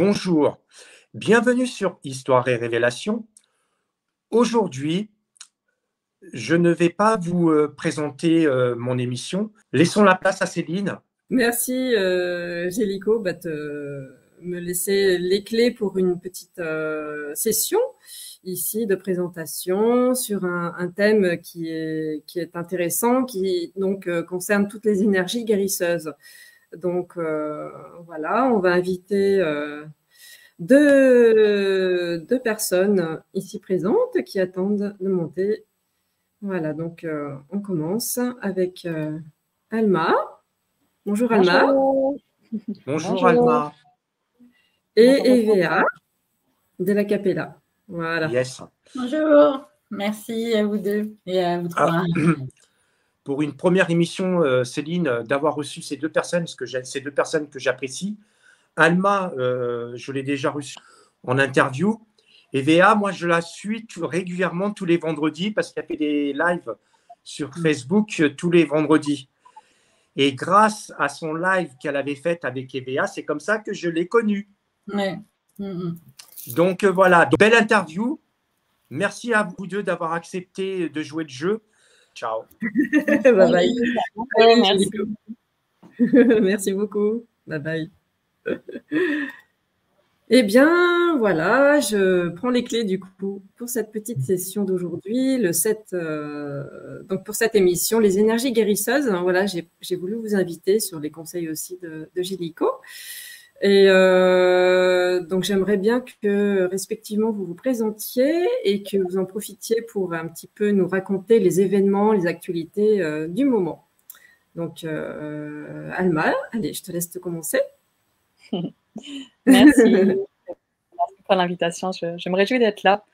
Bonjour, bienvenue sur Histoire et Révélation. Aujourd'hui, je ne vais pas vous présenter mon émission. Laissons la place à Céline. Merci Gélico me laisser les clés pour une petite session ici de présentation sur un thème qui est intéressant, qui donc concerne toutes les énergies guérisseuses. Donc voilà, on va inviter deux personnes ici présentes qui attendent de monter. Voilà, donc on commence avec Alma. Bonjour Alma. Bonjour. Bonjour Alma. Et Eva de la Capella. Voilà. Yes. Bonjour. Merci à vous deux et à vous trois. Pour une première émission, Céline, d'avoir reçu ces deux personnes, parce que ces deux personnes que j'apprécie. Alma, je l'ai déjà reçue en interview. Et Véa, moi, je la suis régulièrement tous les vendredis parce qu'elle fait des lives sur Facebook tous les vendredis. Et grâce à son live qu'elle avait fait avec Eva, c'est comme ça que je l'ai connue. Ouais. Donc voilà, belle interview. Merci à vous deux d'avoir accepté de jouer le jeu. Ciao. Bye bye. Merci. Merci beaucoup. Bye bye. Eh bien, voilà, je prends les clés du coup pour cette petite session d'aujourd'hui, donc pour cette émission, les énergies guérisseuses. Voilà, j'ai voulu vous inviter sur les conseils aussi de Gélico. Et donc, j'aimerais bien que respectivement vous vous présentiez et que vous en profitiez pour un petit peu nous raconter les événements, les actualités du moment. Donc, Alma, allez, je te laisse commencer. Merci. Merci pour l'invitation. Je me réjouis d'être là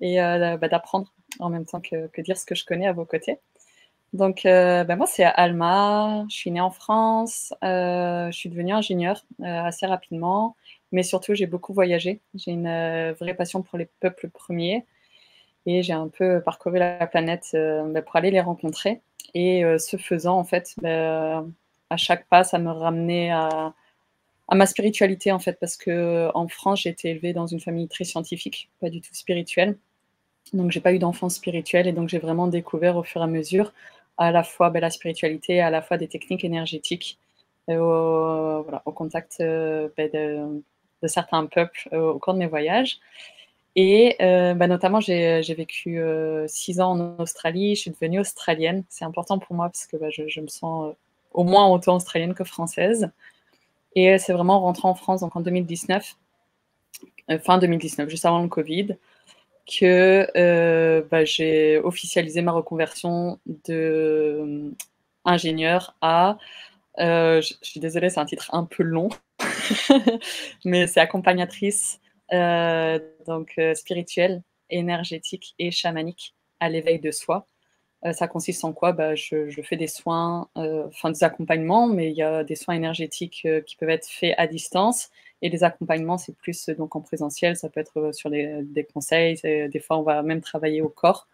et d'apprendre en même temps que dire ce que je connais à vos côtés. Donc, moi, c'est Alma. Je suis née en France. Je suis devenue ingénieure assez rapidement, mais surtout, j'ai beaucoup voyagé. J'ai une vraie passion pour les peuples premiers et j'ai un peu parcouru la planète pour aller les rencontrer. Et ce faisant, en fait, à chaque pas, ça me ramenait à ma spiritualité, en fait, parce qu'en France, j'ai été élevée dans une famille très scientifique, pas du tout spirituelle. Donc, j'ai pas eu d'enfance spirituelle et donc j'ai vraiment découvert au fur et à mesure à la fois la spiritualité, à la fois des techniques énergétiques au contact de certains peuples au cours de mes voyages. Et notamment, j'ai vécu 6 ans en Australie. Je suis devenue australienne. C'est important pour moi parce que je me sens au moins autant australienne que française. Et c'est vraiment rentré en France donc en 2019, fin 2019, juste avant le Covid, que j'ai officialisé ma reconversion d'ingénieur à, je suis désolée, c'est un titre un peu long, mais c'est accompagnatrice spirituelle, énergétique et chamanique à l'éveil de soi. Ça consiste en quoi? Je fais des soins, des accompagnements, mais il y a des soins énergétiques qui peuvent être faits à distance. Et les accompagnements, c'est plus donc en présentiel. Ça peut être sur des conseils. Des fois, on va même travailler au corps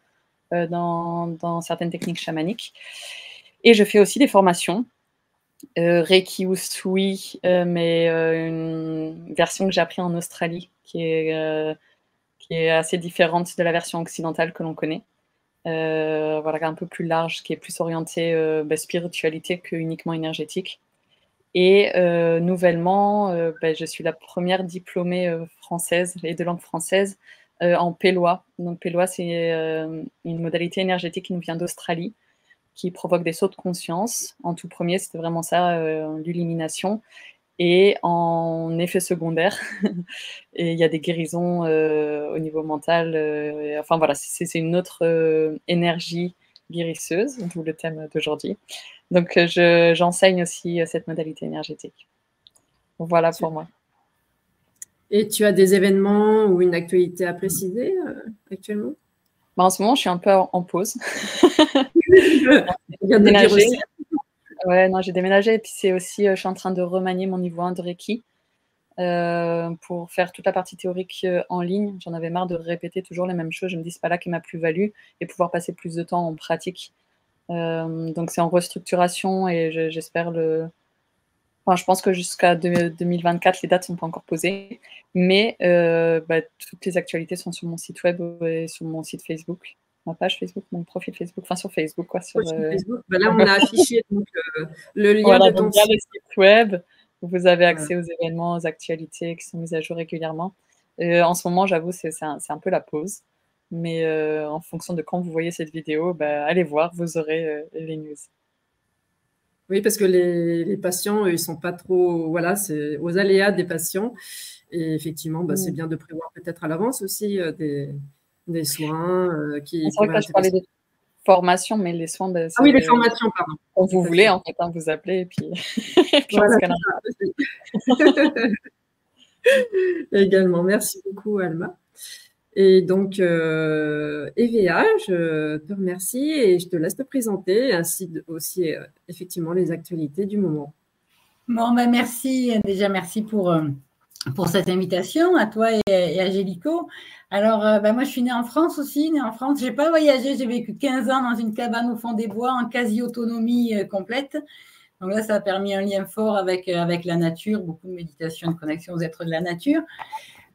dans certaines techniques chamaniques. Et je fais aussi des formations. Reiki Usui, mais une version que j'ai appris en Australie, qui est assez différente de la version occidentale que l'on connaît. Un peu plus large, qui est plus orienté spiritualité que uniquement énergétique. Et nouvellement, je suis la première diplômée française et de langue française en Pélois. Donc Pélois, c'est une modalité énergétique qui nous vient d'Australie, qui provoque des sauts de conscience. En tout premier, c'était vraiment ça, l'illumination. Et en effet secondaire, et il y a des guérisons au niveau mental. C'est une autre énergie guérisseuse, d'où le thème d'aujourd'hui. Donc, j'enseigne aussi cette modalité énergétique. Voilà pour moi. Et tu as des événements ou une actualité à préciser actuellement? En ce moment, je suis un peu en pause. J'ai déménagé et puis c'est aussi, je suis en train de remanier mon niveau 1 de Reiki pour faire toute la partie théorique en ligne. J'en avais marre de répéter toujours les mêmes choses. Je me dis, c'est pas là qu'est ma plus-value et pouvoir passer plus de temps en pratique. Donc c'est en restructuration et j'espère Enfin, je pense que jusqu'à 2024, les dates ne sont pas encore posées. Mais toutes les actualités sont sur mon site web et sur mon site Facebook. Ma page Facebook, mon profil Facebook, enfin sur Facebook. Quoi, sur Facebook. Là, on a affiché donc, le lien voilà, de ton via site. le site web. Vous avez accès aux événements, aux actualités qui sont mises à jour régulièrement. En ce moment, j'avoue, c'est un peu la pause. Mais en fonction de quand vous voyez cette vidéo, allez voir, vous aurez les news. Oui, parce que les patients, ils ne sont pas trop… Voilà, c'est aux aléas des patients. Et effectivement, c'est bien de prévoir peut-être à l'avance aussi des soins qui… C'est vrai que là, je parlais de formation, mais les soins… Ah oui, les formations, pardon. Quand vous voulez, en fait, vous appelez et puis, voilà, également. Merci beaucoup, Alma. Et donc, EVA, je te remercie et je te laisse te présenter, ainsi aussi effectivement les actualités du moment. Bon, merci. Déjà, merci pour cette invitation à toi et à Gélico. Alors, moi, je suis née en France aussi. Née en France, je n'ai pas voyagé. J'ai vécu 15 ans dans une cabane au fond des bois en quasi-autonomie complète. Donc là, ça a permis un lien fort avec la nature, beaucoup de méditation, de connexion aux êtres de la nature.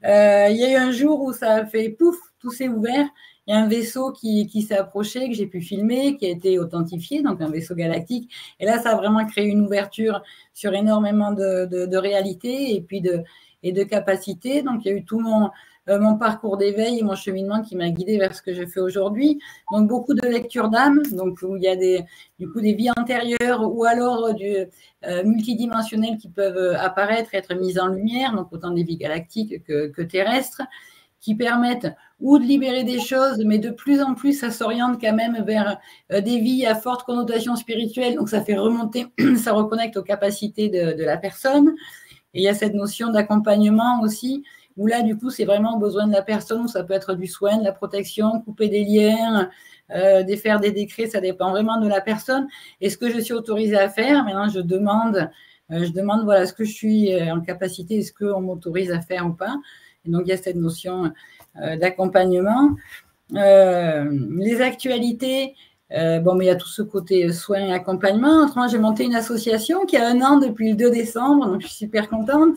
Il y a eu un jour où ça a fait pouf, tout s'est ouvert. Il y a un vaisseau qui s'est approché, que j'ai pu filmer, qui a été authentifié, donc un vaisseau galactique. Et là, ça a vraiment créé une ouverture sur énormément de réalités et puis de capacités. Donc, il y a eu tout mon parcours d'éveil et mon cheminement qui m'a guidée vers ce que je fais aujourd'hui. Donc, beaucoup de lectures d'âme, donc où il y a des vies antérieures ou alors du multidimensionnel qui peuvent apparaître, être mises en lumière, donc autant des vies galactiques que terrestres, qui permettent ou de libérer des choses, mais de plus en plus, ça s'oriente quand même vers des vies à forte connotation spirituelle. Donc, ça fait remonter, ça reconnecte aux capacités de la personne. Et il y a cette notion d'accompagnement aussi, où là, du coup, c'est vraiment au besoin de la personne, où ça peut être du soin, de la protection, couper des liens, faire des décrets, ça dépend vraiment de la personne. Et ce que je suis autorisée à faire, maintenant, je demande voilà, ce que je suis en capacité, est-ce qu'on m'autorise à faire ou pas. Et donc, il y a cette notion d'accompagnement. Les actualités, mais il y a tout ce côté soins et accompagnement. Autrement, j'ai monté une association qui a 1 an depuis le 2 décembre, donc je suis super contente.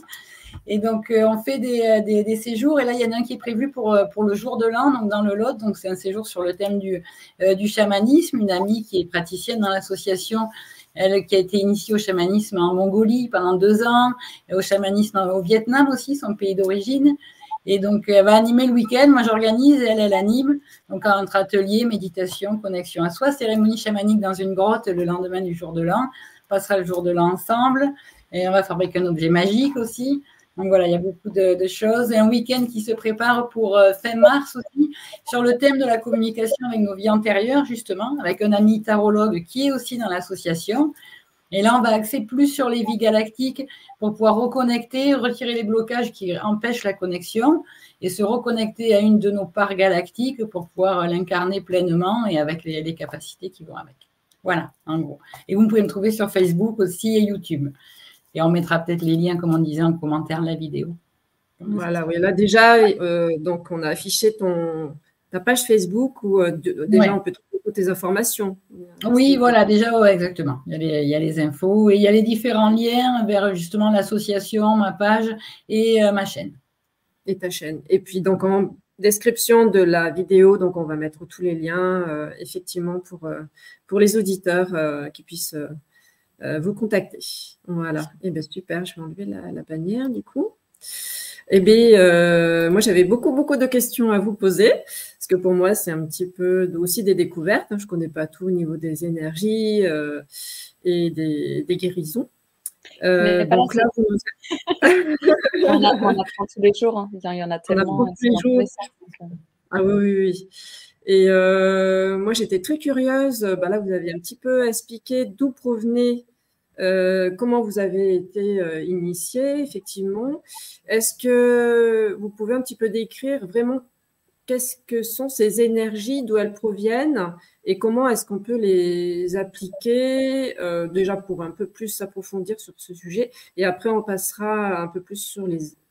Et donc, on fait des séjours. Et là, il y en a un qui est prévu pour le jour de l'an, donc dans le Lot. Donc, c'est un séjour sur le thème du chamanisme. Une amie qui est praticienne dans l'association, elle qui a été initiée au chamanisme en Mongolie pendant 2 ans, et au chamanisme au Vietnam aussi, son pays d'origine. Et donc, elle va animer le week-end. Moi, j'organise et elle anime. Donc, entre ateliers, méditation, connexion à soi, cérémonie chamanique dans une grotte le lendemain du jour de l'an. On passera le jour de l'an ensemble. Et on va fabriquer un objet magique aussi. Donc, voilà, il y a beaucoup de choses. Et un week-end qui se prépare pour fin mars aussi, sur le thème de la communication avec nos vies antérieures, justement, avec un ami tarologue qui est aussi dans l'association. Et là, on va axer plus sur les vies galactiques pour pouvoir reconnecter, retirer les blocages qui empêchent la connexion et se reconnecter à une de nos parts galactiques pour pouvoir l'incarner pleinement et avec les capacités qui vont avec. Voilà, en gros. Et vous pouvez me trouver sur Facebook aussi et YouTube. Et on mettra peut-être les liens, comme on disait, en commentaire de la vidéo. Voilà, oui. Là, déjà, donc, on a affiché ta page Facebook où déjà, on peut trouver toutes tes informations. Oui, voilà, déjà, ouais, exactement. Il y a les infos et il y a les différents liens vers justement l'association, ma page et ma chaîne. Et ta chaîne. Et puis, donc, en description de la vidéo, donc, on va mettre tous les liens, effectivement, pour les auditeurs qui puissent vous contacter. Voilà. Et bien, super. Je vais enlever la bannière, du coup. Eh bien, moi, j'avais beaucoup de questions à vous poser, parce que pour moi, c'est un petit peu aussi des découvertes. Je ne connais pas tout au niveau des énergies et des guérisons. Donc là, on apprend tous les jours. Hein. Il y en a tellement. Tous les jours. Ah oui. Et moi, j'étais très curieuse. Là, vous aviez un petit peu expliqué d'où provenait comment vous avez été initié, effectivement. Est-ce que vous pouvez un petit peu décrire vraiment qu'est-ce que sont ces énergies, d'où elles proviennent et comment est-ce qu'on peut les appliquer déjà pour un peu plus s'approfondir sur ce sujet et après on passera un peu plus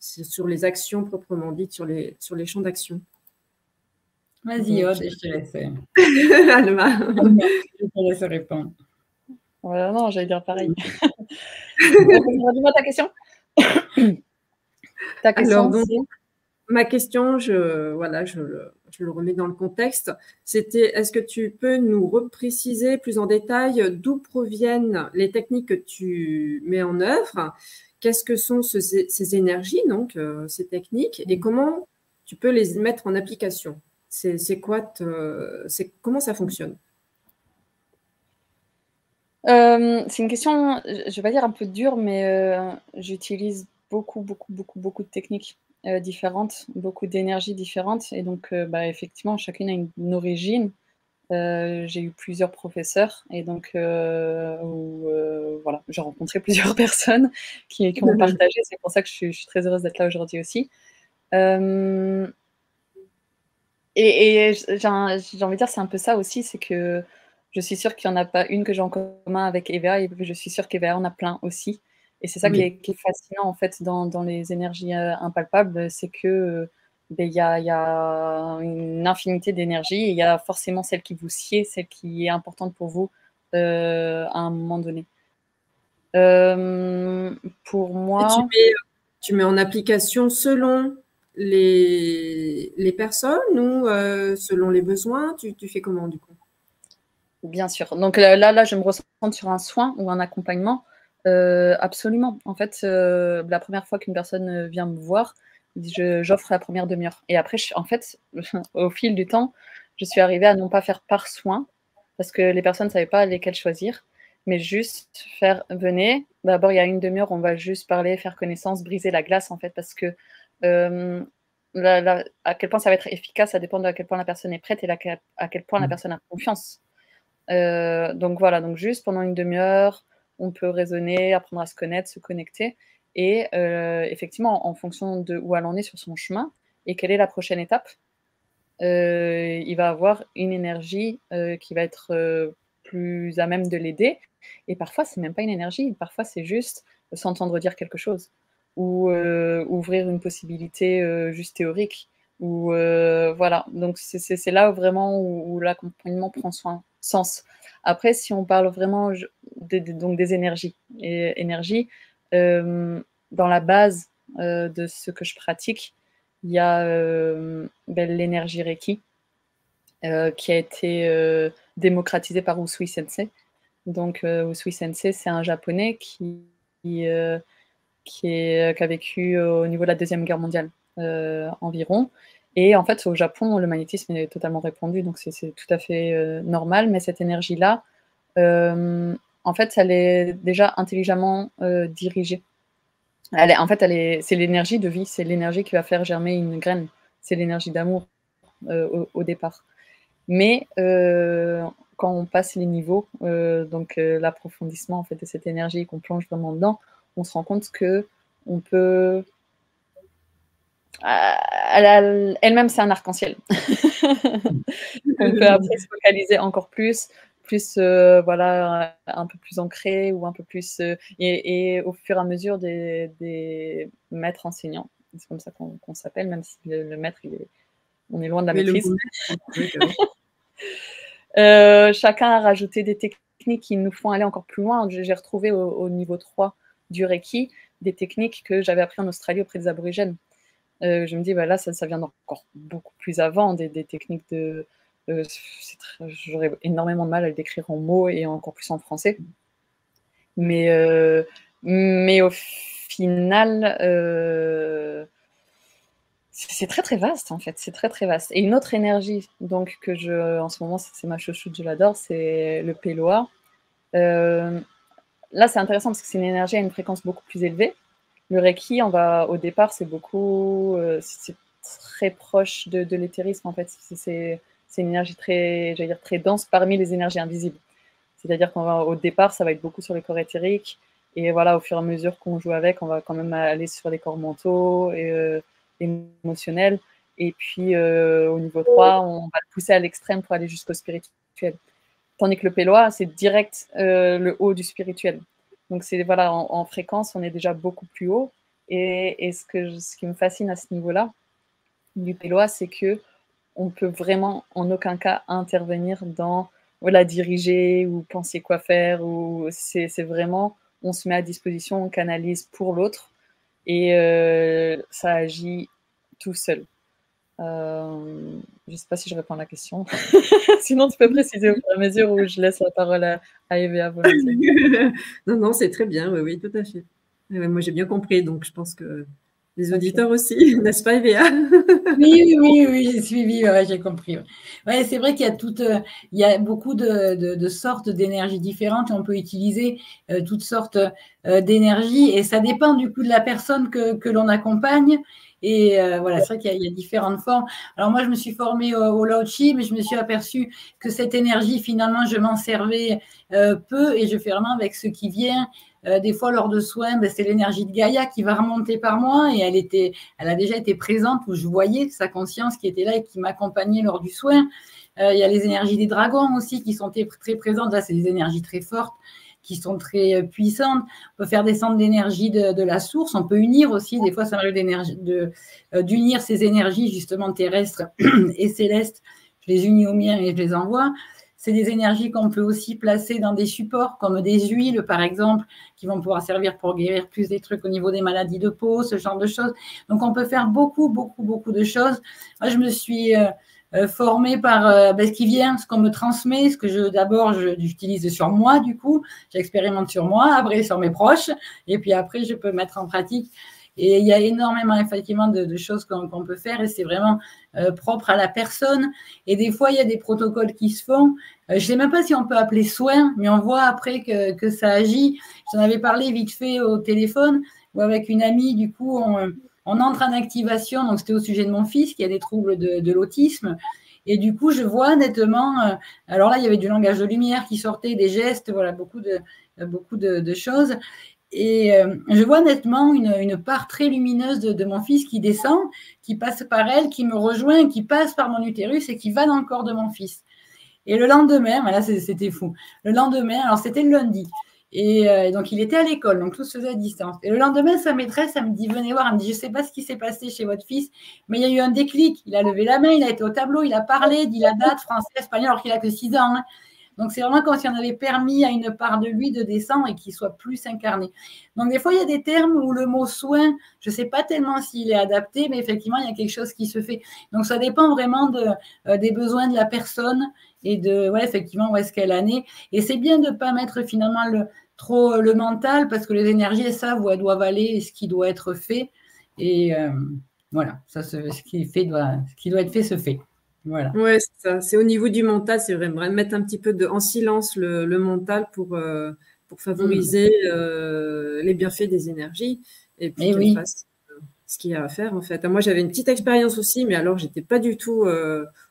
sur les actions proprement dites, sur les champs d'action. Vas-y, Aude, je te laisse. Alma. Je te laisse répondre. Voilà, non, j'allais dire pareil. Dis-moi ta question. Ta question, Alors, donc, ma question, voilà, je le remets dans le contexte. C'était, est-ce que tu peux nous repréciser plus en détail d'où proviennent les techniques que tu mets en œuvre? Qu'est-ce que sont ces énergies, donc ces techniques, et comment tu peux les mettre en application? C'est quoi, comment ça fonctionne? C'est une question, je vais pas dire un peu dure, mais j'utilise beaucoup de techniques différentes, beaucoup d'énergies différentes, et donc effectivement, chacune a une origine. J'ai eu plusieurs professeurs, et donc voilà, j'ai rencontré plusieurs personnes qui ont partagé. C'est pour ça que je suis très heureuse d'être là aujourd'hui aussi. Et j'ai envie de dire, c'est un peu ça aussi, c'est que je suis sûre qu'il n'y en a pas une que j'ai en commun avec Eva, et je suis sûre qu'Eva en a plein aussi. Et c'est ça qui est fascinant, en fait, dans les énergies impalpables, c'est que il y a une infinité d'énergies, et il y a forcément celle qui vous sied, celle qui est importante pour vous à un moment donné. Pour moi... Tu mets en application selon les personnes ou selon les besoins? Tu fais comment, du coup? Bien sûr. Donc là, je me recentre sur un soin ou un accompagnement. Absolument. En fait, la première fois qu'une personne vient me voir, j'offre la première demi-heure. Et après, en fait, au fil du temps, je suis arrivée à non pas faire par soin, parce que les personnes ne savaient pas lesquelles choisir, mais juste faire, venez, d'abord il y a une demi-heure, on va juste parler, faire connaissance, briser la glace, en fait, parce que à quel point ça va être efficace, ça dépend de à quel point la personne est prête et à quel point la personne a confiance. Donc voilà, donc juste pendant une demi-heure, on peut raisonner, apprendre à se connaître, se connecter, et effectivement, en fonction de où elle en est sur son chemin et quelle est la prochaine étape, il va avoir une énergie qui va être plus à même de l'aider. Et parfois, c'est même pas une énergie, parfois c'est juste s'entendre dire quelque chose, ou ouvrir une possibilité juste théorique, ou voilà. Donc c'est là vraiment où l'accompagnement prend sens. Après, si on parle vraiment donc des énergies, et énergie, dans la base de ce que je pratique, il y a l'énergie Reiki, qui a été démocratisée par Usui Sensei. Donc Usui Sensei, c'est un japonais qui a vécu au niveau de la Deuxième Guerre mondiale environ. Et en fait, au Japon, le magnétisme est totalement répandu, donc c'est tout à fait normal. Mais cette énergie-là, en fait, elle est déjà intelligemment dirigée. C'est l'énergie de vie, c'est l'énergie qui va faire germer une graine, c'est l'énergie d'amour au départ. Mais quand on passe les niveaux, donc l'approfondissement en fait, de cette énergie et qu'on plonge vraiment dedans, on se rend compte que on peut... elle-même, c'est un arc-en-ciel. On peut après se focaliser encore plus voilà, un peu plus ancré, ou un peu plus... et au fur et à mesure des maîtres enseignants. C'est comme ça qu'on s'appelle, même si le maître, on est loin de la maîtrise. Chacun a rajouté des techniques qui nous font aller encore plus loin. J'ai retrouvé au niveau 3 du Reiki des techniques que j'avais appris en Australie auprès des aborigènes. Je me dis, là, ça vient d'encore beaucoup plus avant, des techniques de... J'aurais énormément de mal à le décrire en mots, et encore plus en français. Mais au final, c'est très très vaste, en fait, c'est très très vaste. Et une autre énergie, donc, en ce moment, c'est ma chouchoute, je l'adore, c'est le Peloa. Là, c'est intéressant parce que c'est une énergie à une fréquence beaucoup plus élevée. Le Reiki, au départ, c'est très proche de l'éthérisme, en fait. C'est une énergie très, j'allais dire, très dense parmi les énergies invisibles. C'est-à-dire qu'au départ, ça va être beaucoup sur les corps éthériques, et voilà, au fur et à mesure qu'on joue avec, on va quand même aller sur les corps mentaux et émotionnels. Et puis, au niveau 3, on va le pousser à l'extrême pour aller jusqu'au spirituel. Tandis que le Peloa, c'est direct le haut du spirituel. Donc, c'est voilà, en fréquence, on est déjà beaucoup plus haut. Et ce qui me fascine à ce niveau-là du Peloa, c'est que on peut vraiment en aucun cas intervenir dans diriger ou penser quoi faire. C'est vraiment on se met à disposition, on canalise pour l'autre et ça agit tout seul. Je ne sais pas si je réponds à la question. Sinon, tu peux préciser au fur et à mesure où je laisse la parole à Eva volontiers. Non, c'est très bien, oui, tout à fait. Ouais, moi, j'ai bien compris, donc je pense que les auditeurs aussi, n'est-ce pas, Eva? Oui, j'ai suivi, ouais, j'ai compris. Ouais, c'est vrai qu'il y a il y a beaucoup de sortes d'énergies différentes. On peut utiliser toutes sortes d'énergies et ça dépend du coup de la personne que l'on accompagne. Et voilà, c'est vrai qu'il y a différentes formes. Alors moi, je me suis formée au Lao Chi, mais je me suis aperçue que cette énergie, finalement, je m'en servais peu et je fais vraiment avec ce qui vient. Des fois, lors de soins, ben, c'est l'énergie de Gaïa qui va remonter par moi et elle a déjà été présente où je voyais sa conscience qui était là et qui m'accompagnait lors du soin. Il y a les énergies des dragons aussi qui sont très présentes. Là, c'est des énergies très fortes qui sont très puissantes. On peut faire descendre l'énergie de la source. On peut unir aussi. Des fois, ça m'arrive d'unir ces énergies justement terrestres et célestes. Je les unis au mien et je les envoie. C'est des énergies qu'on peut aussi placer dans des supports comme des huiles, par exemple, qui vont pouvoir servir pour guérir plus des trucs au niveau des maladies de peau, ce genre de choses. Donc, on peut faire beaucoup de choses. Moi, je me suis formée par ce qui vient, ce qu'on me transmet, ce que d'abord, j'utilise sur moi, du coup. J'expérimente sur moi, après sur mes proches, et puis après, je peux mettre en pratique. Et il y a énormément, effectivement, de choses qu'on peut faire et c'est vraiment propre à la personne. Et des fois, il y a des protocoles qui se font. Je ne sais même pas si on peut appeler soin, mais on voit après que ça agit. J'en avais parlé vite fait au téléphone ou avec une amie. Du coup, on entre en activation. Donc, c'était au sujet de mon fils qui a des troubles de l'autisme. Et du coup, je vois nettement, alors là, il y avait du langage de lumière qui sortait, des gestes, voilà, beaucoup de choses. Et je vois nettement une part très lumineuse de mon fils qui descend, qui passe par elle, qui me rejoint, qui passe par mon utérus et qui va dans le corps de mon fils. Et le lendemain, voilà, c'était fou. Le lendemain, alors c'était le lundi. Et donc, il était à l'école, donc tout se faisait à distance. Et le lendemain, sa maîtresse, elle me dit, venez voir, elle me dit, je ne sais pas ce qui s'est passé chez votre fils, mais il y a eu un déclic. Il a levé la main, il a été au tableau, il a parlé, dit la date, français, espagnol, alors qu'il n'a que 6 ans. Hein. Donc, c'est vraiment comme si on avait permis à une part de lui de descendre et qu'il soit plus incarné. Donc, des fois, il y a des termes où le mot soin, je ne sais pas tellement s'il est adapté, mais effectivement, il y a quelque chose qui se fait. Donc, ça dépend vraiment des besoins de la personne et effectivement, où est-ce qu'elle en est. Et c'est bien de ne pas mettre finalement trop le mental parce que les énergies, elles savent où elles doivent aller et ce qui doit être fait. Et voilà, ce qui doit être fait se fait. Voilà. Ouais, c'est ça. C'est au niveau du mental, c'est vraiment mettre un petit peu en silence le mental pour favoriser les bienfaits des énergies et puis qu'elle fasse ce qu'il y a à faire en fait. Moi, j'avais une petite expérience aussi, mais alors j'étais pas du tout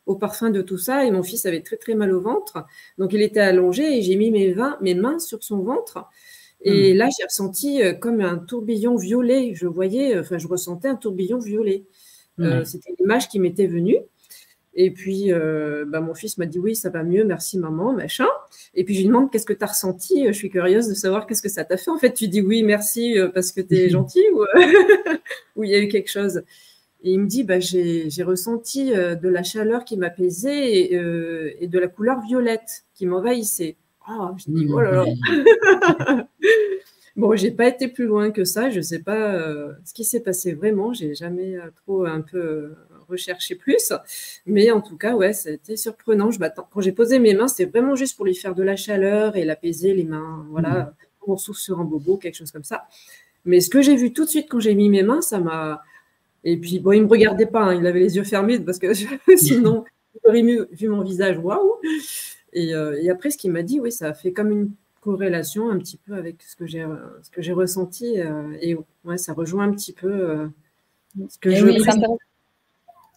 au parfum de tout ça et mon fils avait très très mal au ventre, donc il était allongé et j'ai mis mes mains sur son ventre. Et là, j'ai ressenti comme un tourbillon violet. Je ressentais un tourbillon violet. C'était l'image qui m'était venue. Et puis, mon fils m'a dit oui, ça va mieux, merci maman, machin. Et puis, je lui demande qu'est-ce que tu as ressenti. Je suis curieuse de savoir qu'est-ce que ça t'a fait. En fait, tu dis oui, merci parce que tu es gentil ou il y a eu quelque chose. Et il me dit j'ai ressenti de la chaleur qui m'apaisait et de la couleur violette qui m'envahissait. Ah, je dis oh là là. Bon, j'ai pas été plus loin que ça. Je sais pas ce qui s'est passé vraiment. J'ai jamais trop un peu recherché plus. Mais en tout cas, ouais, c'était surprenant. Quand j'ai posé mes mains, c'était vraiment juste pour lui faire de la chaleur et l'apaiser les mains. Voilà, on souffle sur un bobo, quelque chose comme ça. Mais ce que j'ai vu tout de suite quand j'ai mis mes mains, ça m'a. Et puis, bon, il me regardait pas. Hein, il avait les yeux fermés parce que sinon, il aurait vu mon visage. Waouh! Et après, ce qu'il m'a dit, oui, ça a fait comme une corrélation un petit peu avec ce que j'ai ressenti et ouais, ça rejoint un petit peu ce que je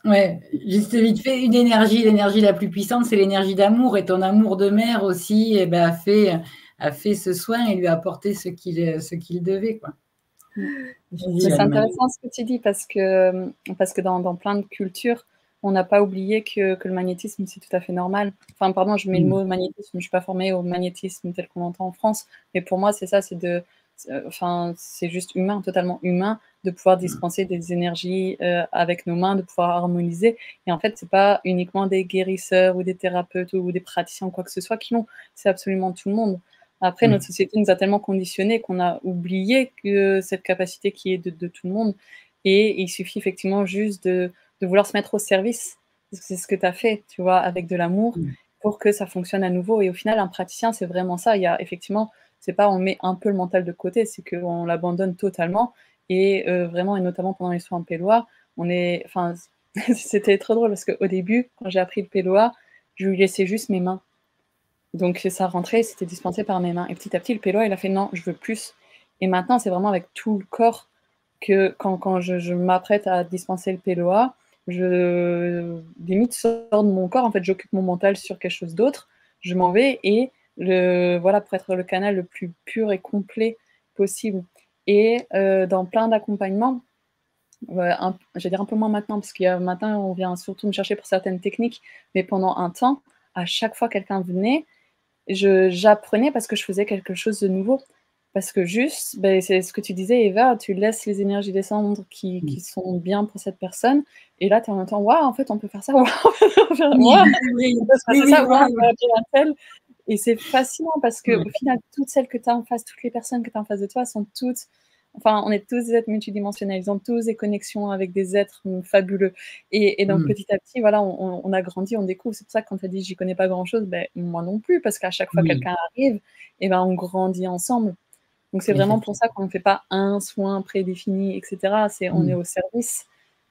ouais, juste vite fait, l'énergie la plus puissante, c'est l'énergie d'amour et ton amour de mère aussi a fait ce soin et lui a apporté ce qu'il devait quoi. C'est intéressant ce que tu dis parce que dans plein de cultures, on n'a pas oublié que le magnétisme, c'est tout à fait normal. Enfin, pardon, je mets le mot magnétisme, je ne suis pas formée au magnétisme tel qu'on l'entend en France, mais pour moi, c'est ça, c'est juste humain, totalement humain, de pouvoir dispenser des énergies avec nos mains, de pouvoir harmoniser. Et en fait, ce n'est pas uniquement des guérisseurs ou des thérapeutes ou des praticiens ou quoi que ce soit qui l'ont, c'est absolument tout le monde. Après, notre société nous a tellement conditionnés qu'on a oublié que cette capacité qui est de tout le monde. Et il suffit effectivement juste de vouloir se mettre au service. C'est ce que tu as fait, tu vois, avec de l'amour, pour que ça fonctionne à nouveau. Et au final, un praticien, c'est vraiment ça. Il y a effectivement, c'est pas on met un peu le mental de côté, c'est qu'on l'abandonne totalement. Et vraiment, et notamment pendant les soins pélois, enfin, c'était trop drôle parce qu'au début, quand j'ai appris le pélois, je lui laissais juste mes mains. Donc ça rentrait, c'était dispensé par mes mains. Et petit à petit, le pélois, il a fait non, je veux plus. Et maintenant, c'est vraiment avec tout le corps que quand je m'apprête à dispenser le pélois, limite sors de mon corps, en fait, j'occupe mon mental sur quelque chose d'autre, je m'en vais et voilà, pour être le canal le plus pur et complet possible. Et dans plein d'accompagnements, j'allais dire un peu moins maintenant, parce qu'il y a maintenant, on vient surtout me chercher pour certaines techniques, mais pendant un temps, à chaque fois quelqu'un venait, j'apprenais parce que je faisais quelque chose de nouveau. Parce que juste, c'est ce que tu disais, Eva, tu laisses les énergies descendre qui sont bien pour cette personne. Et là, tu es en même temps, waouh, en fait, on peut faire ça. Waouh, on peut faire ça. Waouh, on peut faire un tel. Et c'est fascinant parce qu'au final, toutes celles que tu as en face, toutes les personnes que tu as en face de toi sont toutes. Enfin, on est tous des êtres multidimensionnels, ils ont tous des connexions avec des êtres fabuleux. Et donc, petit à petit, voilà, on a grandi, on découvre. C'est pour ça que quand tu as dit, j'y connais pas grand-chose, moi non plus, parce qu'à chaque fois que quelqu'un arrive, et on grandit ensemble. Donc, c'est vraiment pour ça qu'on ne fait pas un soin prédéfini, etc. On est au service.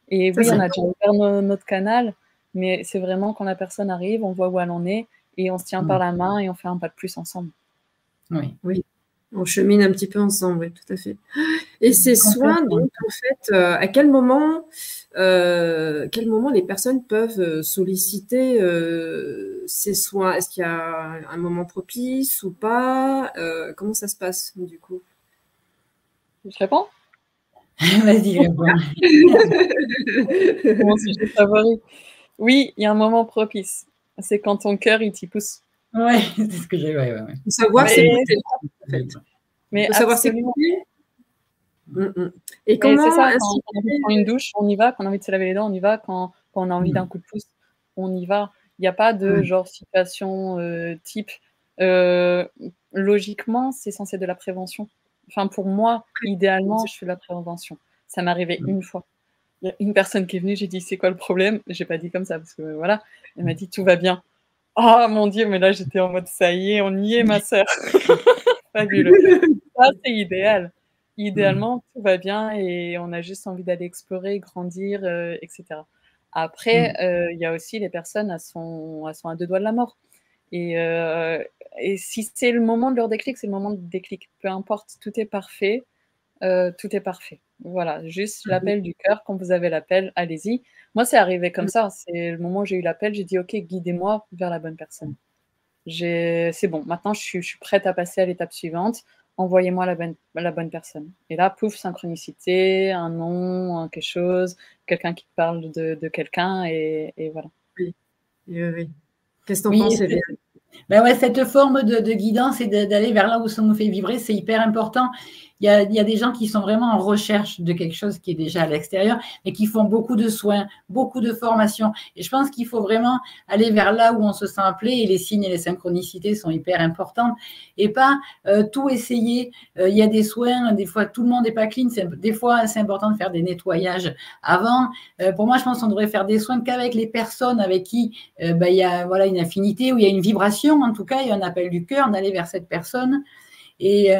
Et oui, on a déjà ouvert notre canal, mais c'est vraiment quand la personne arrive, on voit où elle en est, et on se tient par la main et on fait un pas de plus ensemble. Oui. On chemine un petit peu ensemble, oui, tout à fait. Et ces soins, donc, en fait, à quel moment les personnes peuvent solliciter ces soins? Est-ce qu'il y a un moment propice ou pas? Comment ça se passe, du coup? Je réponds? Vas-y, réponds. Mon sujet favori. Oui, il y a un moment propice. C'est quand ton cœur, il t'y pousse. Ouais, c'est ce que j'ai. Ouais. Faut savoir s'écouter, en fait. Mais faut savoir absolument. s'écouter. Et comment c'est ça, quand on a envie de prendre une douche, on y va. Quand on a envie de se laver les dents, on y va. Quand on a envie d'un coup de pouce, on y va. Il n'y a pas de genre situation type. Logiquement, c'est censé être de la prévention. Enfin, pour moi, idéalement, je fais de la prévention. Ça m'est arrivé une fois. Il y a une personne qui est venue, j'ai dit, c'est quoi le problème? J'ai pas dit comme ça, parce que voilà. Elle m'a dit, tout va bien. Oh mon Dieu, mais là, j'étais en mode, ça y est, on y est, ma sœur. Fabuleux. Ça, c'est idéal. Idéalement, tout va bien et on a juste envie d'aller explorer, grandir, etc. Après, il y a aussi les personnes, elles sont à 2 doigts de la mort. Et si c'est le moment de leur déclic, c'est le moment de déclic. Peu importe, tout est parfait. Tout est parfait. Voilà, juste l'appel du cœur. Quand vous avez l'appel, allez-y. Moi, c'est arrivé comme ça. C'est le moment où j'ai eu l'appel, j'ai dit, OK, guidez-moi vers la bonne personne. C'est bon, maintenant, je suis prête à passer à l'étape suivante. Envoyez-moi la bonne personne. Et là, pouf, synchronicité, un nom, quelque chose, quelqu'un qui parle de quelqu'un, et voilà. Oui. Qu'est-ce que tu en penses, Evia? Cette forme de guidance et d'aller vers là où ça nous fait vibrer, c'est hyper important. Il y a des gens qui sont vraiment en recherche de quelque chose qui est déjà à l'extérieur et qui font beaucoup de soins, beaucoup de formations. Et je pense qu'il faut vraiment aller vers là où on se sent appelé, et les signes et les synchronicités sont hyper importantes, et pas tout essayer. Il y a des soins, des fois tout le monde n'est pas clean, des fois c'est important de faire des nettoyages avant. Pour moi, je pense qu'on devrait faire des soins qu'avec les personnes avec qui il y a une affinité, où il y a une vibration, en tout cas, il y a un appel du cœur d'aller vers cette personne. Et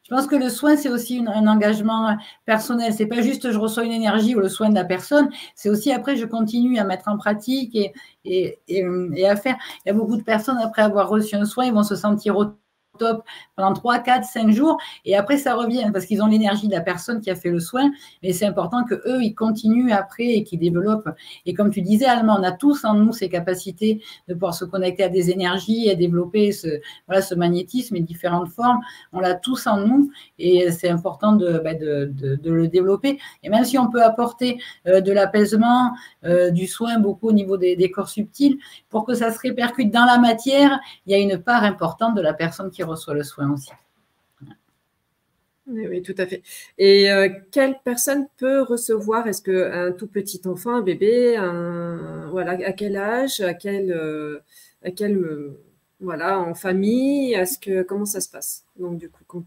je pense que le soin, c'est aussi un engagement personnel. C'est pas juste je reçois une énergie ou le soin de la personne. C'est aussi après, je continue à mettre en pratique et à faire. Il y a beaucoup de personnes, après avoir reçu un soin, ils vont se sentir au top pendant 3, 4, 5 jours, et après ça revient parce qu'ils ont l'énergie de la personne qui a fait le soin, mais c'est important qu'eux ils continuent après et qu'ils développent. Et comme tu disais, Alma, on a tous en nous ces capacités de pouvoir se connecter à des énergies et développer ce magnétisme et différentes formes. On l'a tous en nous, et c'est important de le développer. Et même si on peut apporter de l'apaisement, du soin beaucoup au niveau des corps subtils, pour que ça se répercute dans la matière, il y a une part importante de la personne qui reçoit le soin aussi. Oui, tout à fait. Et quelle personne peut recevoir? Est-ce qu'un tout petit enfant, un bébé, à quel âge, voilà, en famille, comment ça se passe? Donc, du coup,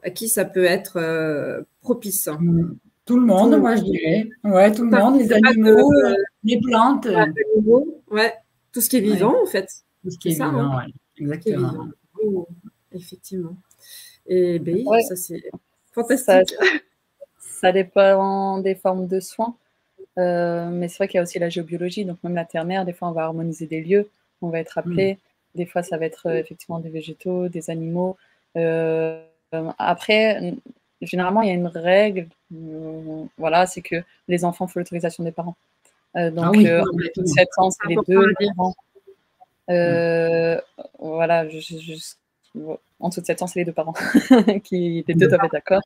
à qui ça peut être propice? Tout le monde, moi je dirais. Ouais, tout le monde, les animaux, les plantes. Ouais, tout ce qui est vivant, en fait. Tout ce qui est vivant, ouais. Exactement. Effectivement. Et ben, ça c'est fantastique. Ça dépend des formes de soins. Mais c'est vrai qu'il y a aussi la géobiologie, donc même la terre-mère, des fois on va harmoniser des lieux, on va être appelé, des fois ça va être effectivement des végétaux, des animaux. Après, généralement il y a une règle, voilà, c'est que les enfants font l'autorisation des parents. Donc en dessous de 7 ans, c'est les 2 parents. Voilà, en dessous de 7 ans, c'est les 2 parents qui les 2 doivent être d'accord.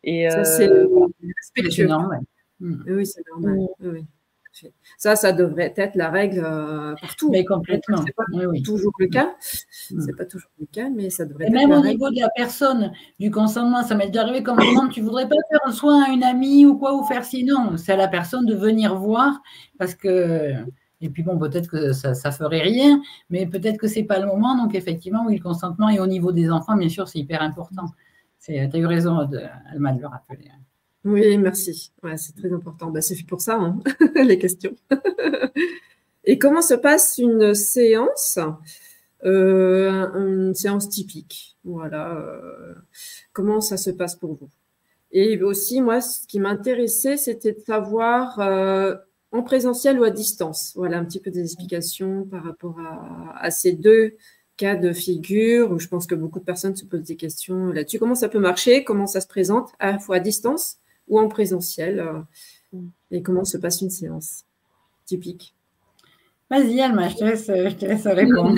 Et ça c'est respectueux. Oui, c'est normal. Oui. Ça devrait être la règle partout. Mais complètement. C'est pas toujours le cas. C'est pas toujours le cas, mais ça devrait être même la au règle. niveau de la personne, du consentement, ça m'est déjà arrivé comme demande, tu voudrais pas faire un soin à une amie ou quoi, ou faire sinon. C'est à la personne de venir voir parce que. Et puis bon, peut-être que ça ferait rien, mais peut-être que c'est pas le moment. Donc effectivement, oui, le consentement et au niveau des enfants, bien sûr, c'est hyper important. Tu as eu raison, Alma, de le rappeler. Oui, merci. Ouais, c'est très important. C'est fait pour ça, hein, les questions. Et comment se passe une séance typique? Voilà. Comment ça se passe pour vous? Et aussi, moi, ce qui m'intéressait, c'était de savoir en présentiel ou à distance. Voilà, un petit peu des explications par rapport à ces 2 cas de figure où je pense que beaucoup de personnes se posent des questions là-dessus. Comment ça peut marcher? Comment ça se présente à la fois à distance ou en présentiel? Et comment se passe une séance typique? Vas-y, Alma, je te laisse répondre.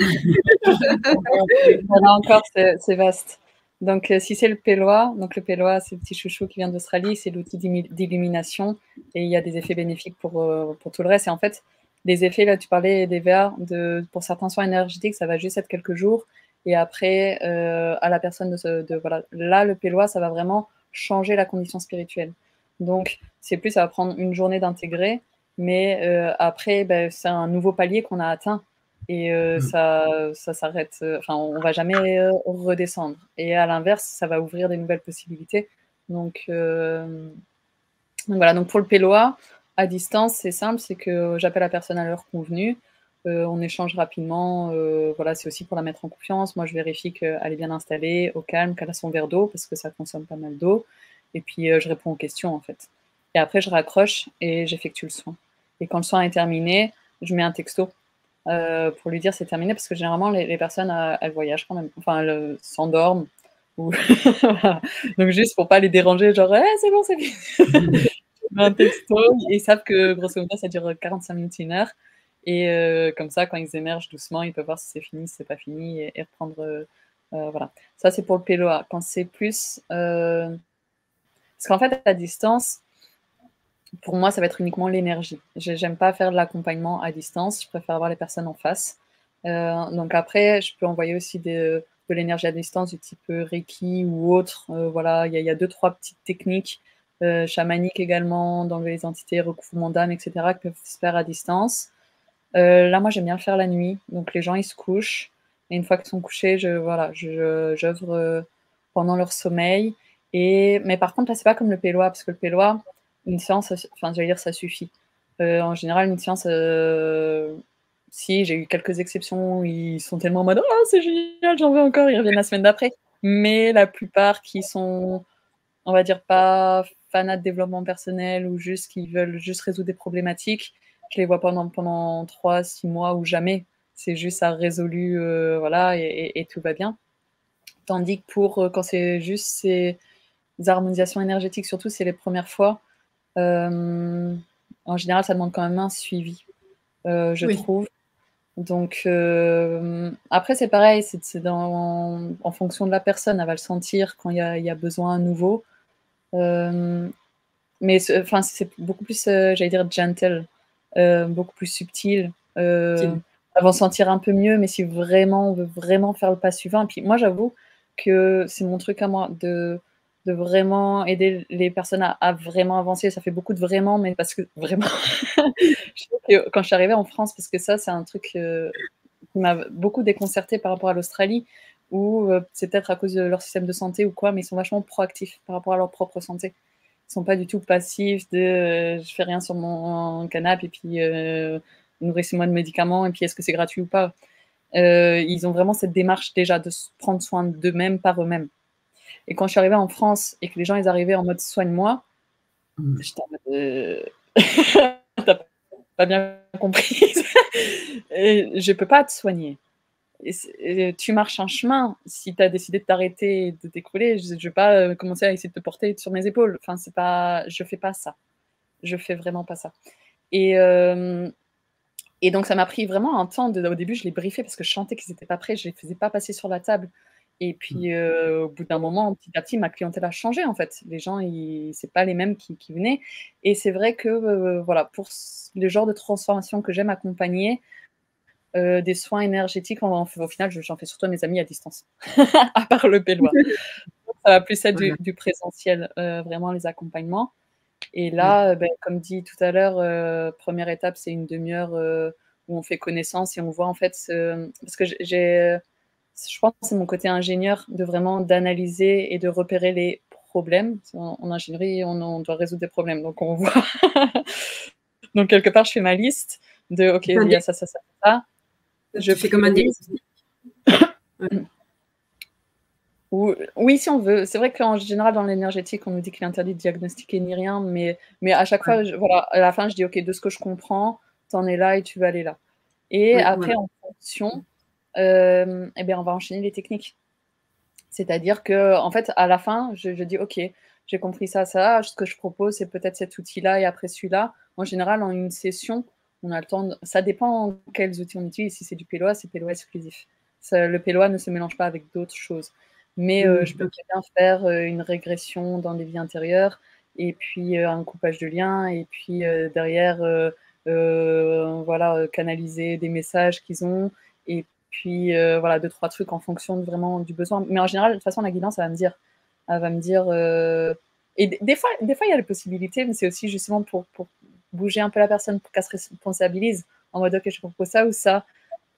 Là encore, c'est vaste. Donc, si c'est le Pélois, c'est le petit chouchou qui vient d'Australie, c'est l'outil d'illumination et il y a des effets bénéfiques pour tout le reste. Et en fait, les effets, là, tu parlais des VR, pour certains soins énergétiques, ça va juste être quelques jours. Et après, à la personne voilà. Là, le Pélois, ça va vraiment changer la condition spirituelle. Donc, ça va prendre une journée d'intégrer, mais après, c'est un nouveau palier qu'on a atteint. Et ça s'arrête, on va jamais redescendre. Et à l'inverse, ça va ouvrir des nouvelles possibilités. Donc voilà, donc pour le Pélois, à distance, c'est simple, c'est que j'appelle la personne à l'heure convenue, on échange rapidement, voilà, c'est aussi pour la mettre en confiance. Moi, je vérifie qu'elle est bien installée, au calme, qu'elle a son verre d'eau, parce que ça consomme pas mal d'eau. Et puis, je réponds aux questions, en fait. Et après, je raccroche et j'effectue le soin. Et quand le soin est terminé, je mets un texto pour lui dire c'est terminé, parce que généralement les personnes elles voyagent quand même, elles s'endorment ou voilà. Donc juste pour pas les déranger, genre c'est bon, c'est fini. Un texto, ils savent que grosso modo ça dure 45 minutes, 1 heure, et comme ça quand ils émergent doucement, ils peuvent voir si c'est fini, si c'est pas fini, et reprendre. Voilà, ça c'est pour le Péloa. Quand c'est plus parce qu'en fait à distance, pour moi, ça va être uniquement l'énergie. J'aime pas faire de l'accompagnement à distance. Je préfère avoir les personnes en face. Donc après, je peux envoyer aussi de l'énergie à distance du type Reiki ou autre. Voilà, il y a 2-3 petites techniques chamaniques également, d'enlever les entités, recouvrement d'âme, etc., qui peuvent se faire à distance. Là, moi, j'aime bien le faire la nuit. Donc les gens, ils se couchent. Et une fois qu'ils sont couchés, j'œuvre pendant leur sommeil. Mais par contre, là, c'est pas comme le Pélois, parce que le Pélois, une séance, ça suffit. En général, une séance, si j'ai eu quelques exceptions, ils sont tellement en mode « Oh, c'est génial, j'en veux encore », ils reviennent la semaine d'après. Mais la plupart qui sont, on va dire, pas fanats de développement personnel ou juste qui veulent juste résoudre des problématiques, je les vois pendant 3-6 mois ou jamais. C'est juste ça résolu, voilà, et tout va bien. Tandis que quand c'est juste ces harmonisations énergétiques, surtout c'est les premières fois, en général, ça demande quand même un suivi, je trouve. Donc, après, c'est pareil, c'est en fonction de la personne. Elle va le sentir quand il y a besoin à nouveau. Mais c'est beaucoup plus, j'allais dire, gentle, beaucoup plus subtil. Elles vont sentir un peu mieux, mais si vraiment on veut vraiment faire le pas suivant. Et puis moi, j'avoue que c'est mon truc à moi de vraiment aider les personnes à vraiment avancer. Ça fait beaucoup de vraiment, mais parce que vraiment, je sais que quand je suis arrivée en France, parce que ça, c'est un truc qui m'a beaucoup déconcertée par rapport à l'Australie, où c'est peut-être à cause de leur système de santé ou quoi, mais ils sont vachement proactifs par rapport à leur propre santé. Ils sont pas du tout passifs de je fais rien sur mon canapé et puis nourrissez-moi de médicaments et puis est-ce que c'est gratuit ou pas. Ils ont vraiment cette démarche déjà de prendre soin d'eux-mêmes par eux-mêmes. Et quand je suis arrivée en France et que les gens ils arrivaient en mode soigne-moi, j'étais en mode t'as pas bien compris. Je peux pas te soigner. Tu marches un chemin. Si tu as décidé de t'arrêter et de t'écrouler, je ne vais pas commencer à essayer de te porter sur mes épaules. Enfin, c'est pas, je fais pas ça. Je fais vraiment pas ça. Et donc, ça m'a pris vraiment un temps. Au début, je les briefais parce que je sentais qu'ils n'étaient pas prêts. Je les faisais pas passer sur la table. Et puis, au bout d'un moment, petit à petit, ma clientèle a changé, en fait. Les gens, c'est pas les mêmes qui venaient. Et c'est vrai que, voilà, pour le genre de transformation que j'aime accompagner, des soins énergétiques, au final, j'en fais surtout à mes amis à distance, à part le pélois. Ça va plus être du présentiel, vraiment les accompagnements. Et là, comme dit tout à l'heure, première étape, c'est une demi-heure où on fait connaissance et on voit en fait, parce que je pense que c'est mon côté ingénieur d'analyser et de repérer les problèmes. En ingénierie, on doit résoudre des problèmes, donc on voit. Donc quelque part, je fais ma liste de OK, il y a ça, ça, ça, ça. Je fais comme un diagnostic. Oui, si on veut. C'est vrai qu'en général, dans l'énergétique, on nous dit qu'il est interdit de diagnostiquer ni rien, mais à chaque fois, voilà, à la fin, je dis OK, de ce que je comprends, t'en es là et tu vas aller là. Et après, en fonction, on va enchaîner les techniques. C'est-à-dire que, en fait, à la fin, je dis OK, j'ai compris ça, ça. Ce que je propose, c'est peut-être cet outil-là et après celui-là. En général, en une session, on a le temps. Ça dépend quels outils on utilise. Si c'est du pélois, c'est pélois exclusif. Le pélois ne se mélange pas avec d'autres choses. Mais je peux très bien faire une régression dans des vies antérieures et puis un coupage de liens et puis derrière, canaliser des messages qu'ils ont et puis voilà, 2-3 trucs en fonction vraiment du besoin. Mais en général, de toute façon, la guidance, elle va me dire et des fois, il y a les possibilités, mais c'est aussi justement pour bouger un peu la personne, pour qu'elle se responsabilise en mode ok, je propose ça ou ça.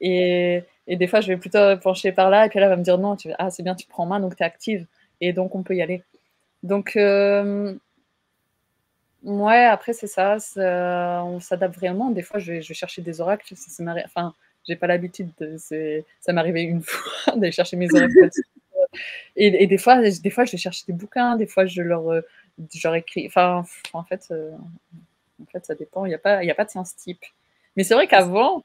Et des fois, je vais plutôt pencher par là, et puis là, elle va me dire non, c'est bien, tu prends en main, donc tu es active, et donc on peut y aller. Donc, ouais, après, c'est ça, on s'adapte vraiment. Des fois, je vais chercher des oracles, enfin, j'ai pas l'habitude, ça m'est arrivé une fois d'aller chercher mes oracles. Et des fois, je vais chercher des bouquins, des fois, je leur écris, enfin, en fait, ça dépend, il n'y a pas de science type. Mais c'est vrai qu'avant,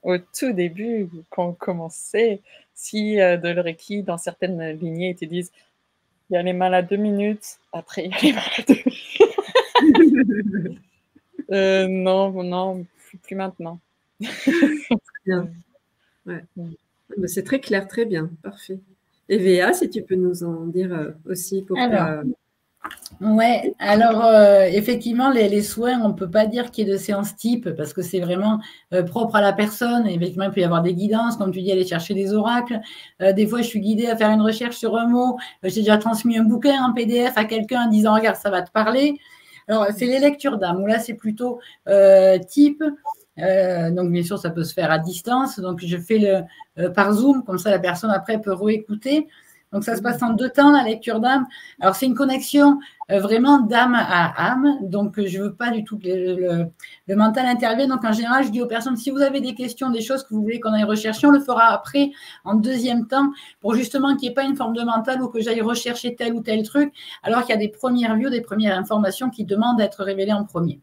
au tout début, quand on commençait, si de le Reiki, dans certaines lignées, ils te disent il y a les malades 2 minutes, après il y a les malades 2 minutes. Non, plus maintenant. Bien. Ouais. C'est très clair, très bien, parfait. Et Véa, si tu peux nous en dire aussi pour Ouais, alors effectivement, les soins, on ne peut pas dire qu'il y ait de séance type parce que c'est vraiment propre à la personne. Effectivement, il peut y avoir des guidances, comme tu dis, aller chercher des oracles. Des fois, je suis guidée à faire une recherche sur un mot. J'ai déjà transmis un bouquin en PDF à quelqu'un en disant, regarde, ça va te parler. Alors, c'est les lectures d'âme, où là, c'est plutôt type. Donc, bien sûr, ça peut se faire à distance. Donc, je fais par Zoom, comme ça, la personne après peut réécouter. Donc, ça se passe en 2 temps, la lecture d'âme. Alors, c'est une connexion vraiment d'âme à âme. Donc, je ne veux pas du tout que le mental intervienne. Donc, en général, je dis aux personnes, si vous avez des questions, des choses que vous voulez qu'on aille rechercher, on le fera après, en 2e temps, pour justement qu'il n'y ait pas une forme de mental ou que j'aille rechercher tel ou tel truc, alors qu'il y a des premières vues, des premières informations qui demandent d'être révélées en premier.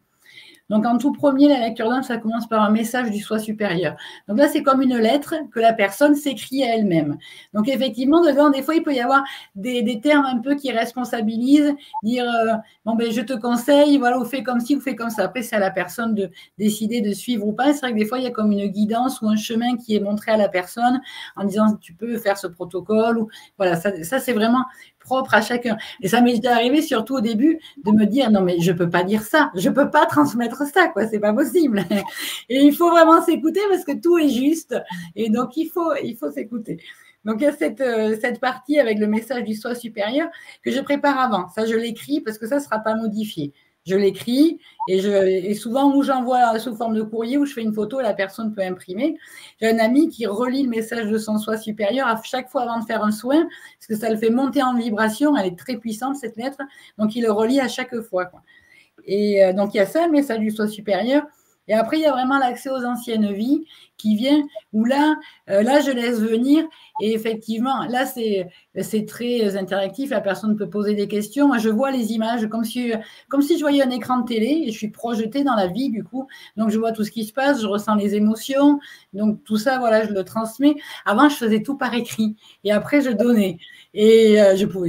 Donc, en tout premier, la lecture d'âme, ça commence par un message du soi supérieur. Donc là, c'est comme une lettre que la personne s'écrit à elle-même. Donc, effectivement, dedans, des fois, il peut y avoir des termes un peu qui responsabilisent, dire je te conseille, voilà, ou fais comme ci, ou fais comme ça. Après, c'est à la personne de décider de suivre ou pas. C'est vrai que des fois, il y a comme une guidance ou un chemin qui est montré à la personne en disant tu peux faire ce protocole. Ou, voilà, ça c'est vraiment propre à chacun. Et ça m'est arrivé surtout au début de me dire non mais je peux pas dire ça, je peux pas transmettre ça, quoi, c'est pas possible. Et il faut vraiment s'écouter parce que tout est juste. Et donc il faut s'écouter. Donc il y a cette partie avec le message du soi supérieur que je prépare avant. Ça je l'écris parce que ça ne sera pas modifié. je l'écris et souvent où j'envoie sous forme de courrier, où je fais une photo, la personne peut imprimer. J'ai un ami qui relit le message de son soi supérieur à chaque fois avant de faire un soin, parce que ça le fait monter en vibration. Elle est très puissante, cette lettre, donc il le relit à chaque fois, quoi. Et donc, il y a ça, le message du soi supérieur. Et après, il y a vraiment l'accès aux anciennes vies qui vient, où là, je laisse venir. Et effectivement, là, c'est très interactif. La personne peut poser des questions. Moi, je vois les images comme si je voyais un écran de télé et je suis projetée dans la vie, du coup. Donc, je vois tout ce qui se passe, je ressens les émotions. Donc, tout ça, voilà, je le transmets. Avant, je faisais tout par écrit. Et après, je donnais. Et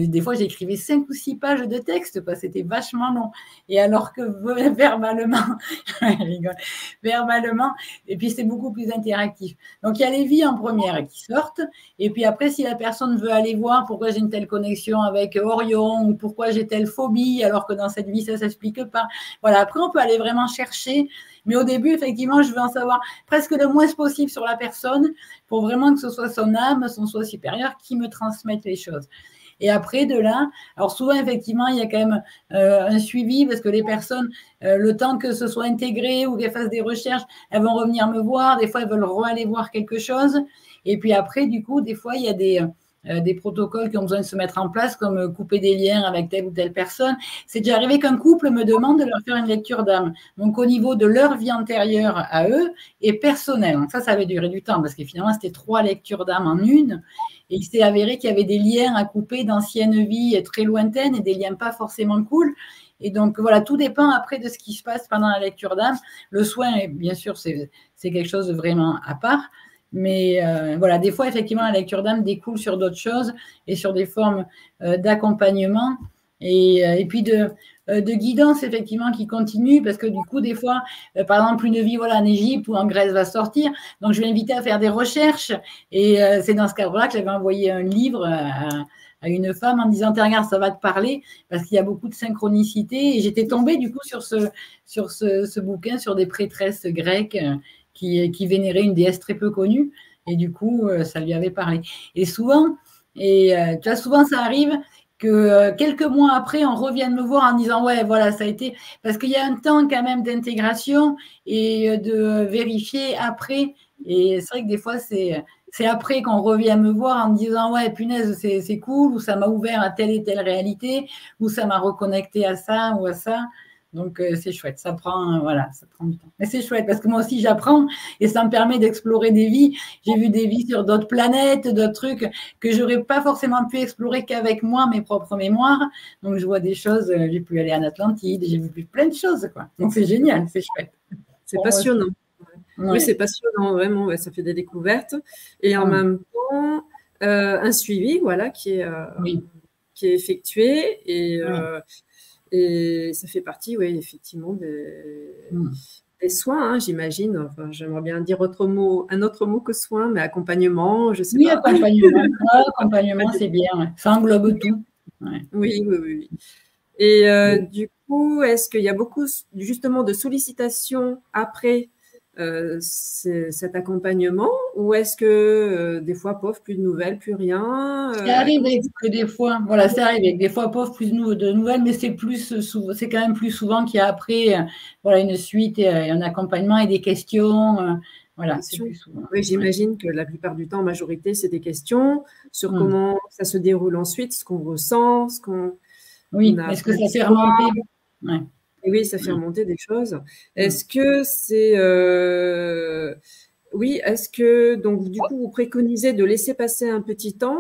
des fois, j'écrivais 5 ou 6 pages de texte, parce que c'était vachement long. Et alors que verbalement, je rigole, verbalement, et puis c'est beaucoup plus interactif. Donc, il y a les vies en première qui sortent. Et puis après, si la personne veut aller voir pourquoi j'ai une telle connexion avec Orion ou pourquoi j'ai telle phobie, alors que dans cette vie, ça ne s'explique pas. Voilà, après, on peut aller vraiment chercher. Mais au début, effectivement, je veux en savoir presque le moins possible sur la personne pour vraiment que ce soit son âme, son soi supérieur qui me transmette les choses. Et après, de là, alors souvent, effectivement, il y a quand même un suivi parce que les personnes, le temps que ce soit intégré ou qu'elles fassent des recherches, elles vont revenir me voir. Des fois, elles veulent aller voir quelque chose. Et puis après, du coup, des fois, il y a des protocoles qui ont besoin de se mettre en place, comme couper des liens avec telle ou telle personne. C'est déjà arrivé qu'un couple me demande de leur faire une lecture d'âme. Donc, au niveau de leur vie antérieure à eux et personnelle. Donc, ça avait duré du temps parce que finalement, c'était 3 lectures d'âme en une. Et il s'est avéré qu'il y avait des liens à couper d'anciennes vies très lointaines et des liens pas forcément cool. Et donc, voilà, tout dépend après de ce qui se passe pendant la lecture d'âme. Le soin, bien sûr, c'est quelque chose de vraiment à part. Mais voilà, des fois, effectivement, la lecture d'âme découle sur d'autres choses et sur des formes d'accompagnement et puis de guidance, effectivement, qui continue parce que du coup, des fois, par exemple, une vie voilà, en Égypte ou en Grèce va sortir. Donc, je vais inviter à faire des recherches et c'est dans ce cadre-là que j'avais envoyé un livre à une femme en disant, regarde, ça va te parler parce qu'il y a beaucoup de synchronicité. Et j'étais tombée, du coup, sur ce bouquin sur des prêtresses grecques qui vénérait une déesse très peu connue. Et du coup, ça lui avait parlé. Et souvent, tu vois, souvent ça arrive que quelques mois après, on revienne me voir en disant, ouais, voilà, ça a été… Parce qu'il y a un temps quand même d'intégration et de vérifier après. Et c'est vrai que des fois, c'est après qu'on revient me voir en me disant, ouais, punaise, c'est cool, ou ça m'a ouvert à telle et telle réalité, ou ça m'a reconnecté à ça ou à ça. Donc, c'est chouette. Ça prend du temps. Mais c'est chouette parce que moi aussi, j'apprends et ça me permet d'explorer des vies. J'ai vu des vies sur d'autres planètes, d'autres trucs que je n'aurais pas forcément pu explorer qu'avec moi, mes propres mémoires. Donc, je vois des choses. J'ai pu aller en Atlantide, j'ai vu plein de choses, quoi. Donc, c'est génial, c'est chouette. C'est passionnant. Ouais. Oui, c'est passionnant, vraiment. Ouais, ça fait des découvertes. Et en même temps, un suivi, voilà, qui est effectué. Et ça fait partie, oui, effectivement, des soins, hein, j'imagine. Enfin, j'aimerais bien dire un autre mot que soin, mais accompagnement, je sais pas. Oui, accompagnement, c'est bien. Ouais. Ça englobe tout. Ouais. Oui. Et du coup, est-ce qu'il y a beaucoup, justement, de sollicitations après cet accompagnement, ou est-ce que des fois, pauvre, plus de nouvelles, plus rien Ça arrive que des fois, voilà, ça arrive des fois, pauvre, plus de nouvelles, mais c'est quand même plus souvent qu'il y a après voilà, une suite et un accompagnement et des questions. Voilà, c'est plus souvent. Oui, j'imagine que la plupart du temps, en majorité, c'est des questions sur comment ça se déroule ensuite, ce qu'on ressent, ce qu'on… Oui, est-ce que ça fait remonter Oui, ça fait remonter des choses. Est-ce que c'est… Oui, est-ce que, donc, du coup, vous préconisez de laisser passer un petit temps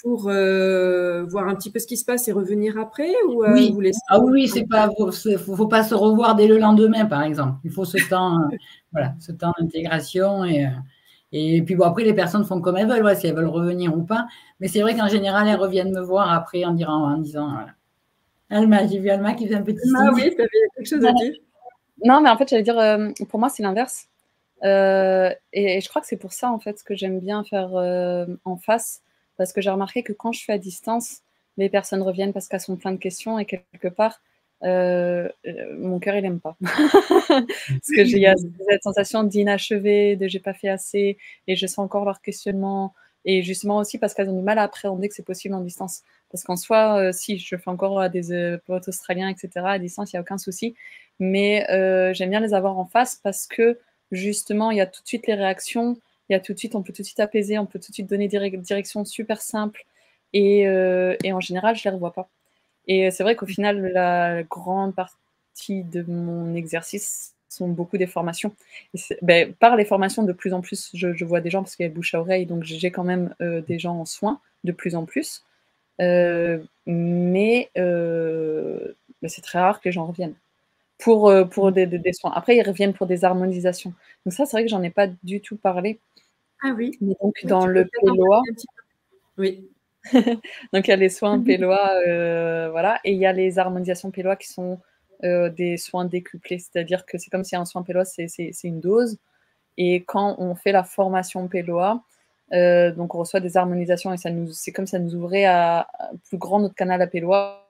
pour voir un petit peu ce qui se passe et revenir après, ou oui. vous laissez… Ah oui, faut pas se revoir dès le lendemain, par exemple. Il faut ce temps, ce temps d'intégration et puis bon, après les personnes font comme elles veulent, si elles veulent revenir ou pas. Mais c'est vrai qu'en général, elles reviennent me voir après en disant voilà. Alma, j'ai vu Alma qui faisait un petit signe. Ah oui, tu avais quelque chose à dire. Non, mais en fait, j'allais dire, pour moi, c'est l'inverse. Et je crois que c'est pour ça, en fait, que j'aime bien faire en face. Parce que j'ai remarqué que quand je fais à distance, les personnes reviennent parce qu'elles sont plein de questions et quelque part, mon cœur, il n'aime pas. Parce qu'il y a cette sensation d'inachevé, de j'ai pas fait assez, et je sens encore leur questionnement. Et justement aussi parce qu'elles ont du mal à appréhender que c'est possible en distance. Parce qu'en soi, si, je fais encore à des potes australiens, etc., à distance, il n'y a aucun souci. Mais j'aime bien les avoir en face parce que, justement, il y a tout de suite les réactions, on peut tout de suite apaiser, on peut tout de suite donner des directions super simples. Et en général, je ne les revois pas. Et c'est vrai qu'au final, la grande partie de mon exercice sont beaucoup des formations. Et par les formations, de plus en plus, je vois des gens parce qu'il y a le bouche à oreille, donc j'ai quand même des gens en soins de plus en plus. Mais c'est très rare que les gens reviennent pour des soins. Après, ils reviennent pour des harmonisations. Donc ça, c'est vrai que j'en ai pas du tout parlé. Ah oui. Mais donc, Oui, dans tu le peux peut-être en Pélois, parler un petit peu. Oui. donc il y a les soins pélois, voilà, et il y a les harmonisations pélois qui sont des soins décuplés, c'est-à-dire que c'est comme si un soin pélois, c'est une dose, et quand on fait la formation pélois, donc on reçoit des harmonisations, et c'est comme ça nous ouvrait à plus grand notre canal à pélois,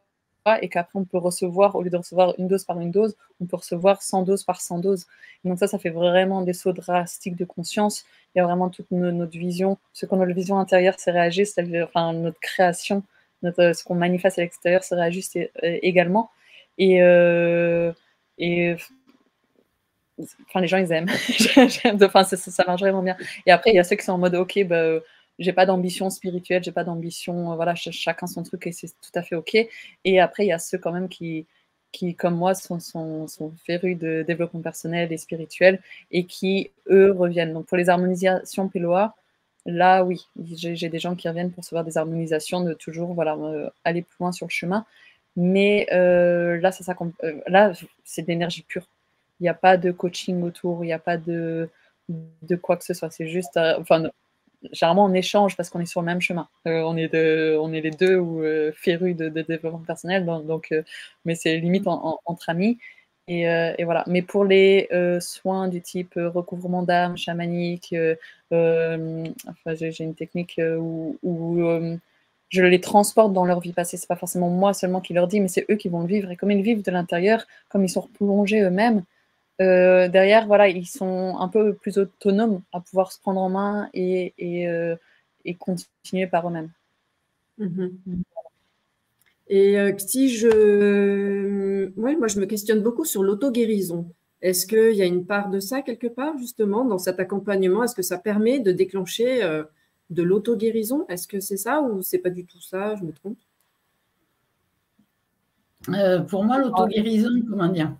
et qu'après on peut recevoir, au lieu de recevoir une dose par une dose, on peut recevoir 100 doses par 100 doses. Et donc ça fait vraiment des sauts drastiques de conscience. Il y a vraiment toute notre vision, ce qu'on a la vision intérieure se réajuste, enfin notre création, ce qu'on manifeste à l'extérieur se réajuste également. Et enfin, les gens, ils aiment. Enfin, ça marche vraiment bien. Et après, il y a ceux qui sont en mode, ok, j'ai pas d'ambition spirituelle, j'ai pas d'ambition, voilà, chacun son truc et c'est tout à fait ok. Et après, il y a ceux quand même qui comme moi, sont férus de développement personnel et spirituel et qui, eux, reviennent. Donc, pour les harmonisations pélois, là, oui, j'ai des gens qui reviennent pour recevoir des harmonisations, de toujours, voilà, aller plus loin sur le chemin. Mais là, là, c'est de l'énergie pure. Il n'y a pas de coaching autour, il n'y a pas de quoi que ce soit. C'est juste, enfin, généralement, on échange parce qu'on est sur le même chemin. On est les deux férus de développement personnel, donc, mais c'est limite entre amis. Et voilà. Mais pour les soins du type recouvrement d'âme, chamanique, enfin, j'ai une technique où je les transporte dans leur vie passée. C'est pas forcément moi seulement qui leur dis, mais c'est eux qui vont le vivre. Et comme ils vivent de l'intérieur, comme ils sont plongés eux-mêmes, derrière, voilà, ils sont un peu plus autonomes à pouvoir se prendre en main et continuer par eux-mêmes. Et moi, je me questionne beaucoup sur l'auto-guérison. Est-ce qu'il y a une part de ça quelque part, justement, dans cet accompagnement? Est-ce que ça permet de déclencher de l'auto-guérison? Est-ce que c'est ça ou c'est pas du tout ça? Je me trompe? Pour moi, l'auto-guérison, comment dire?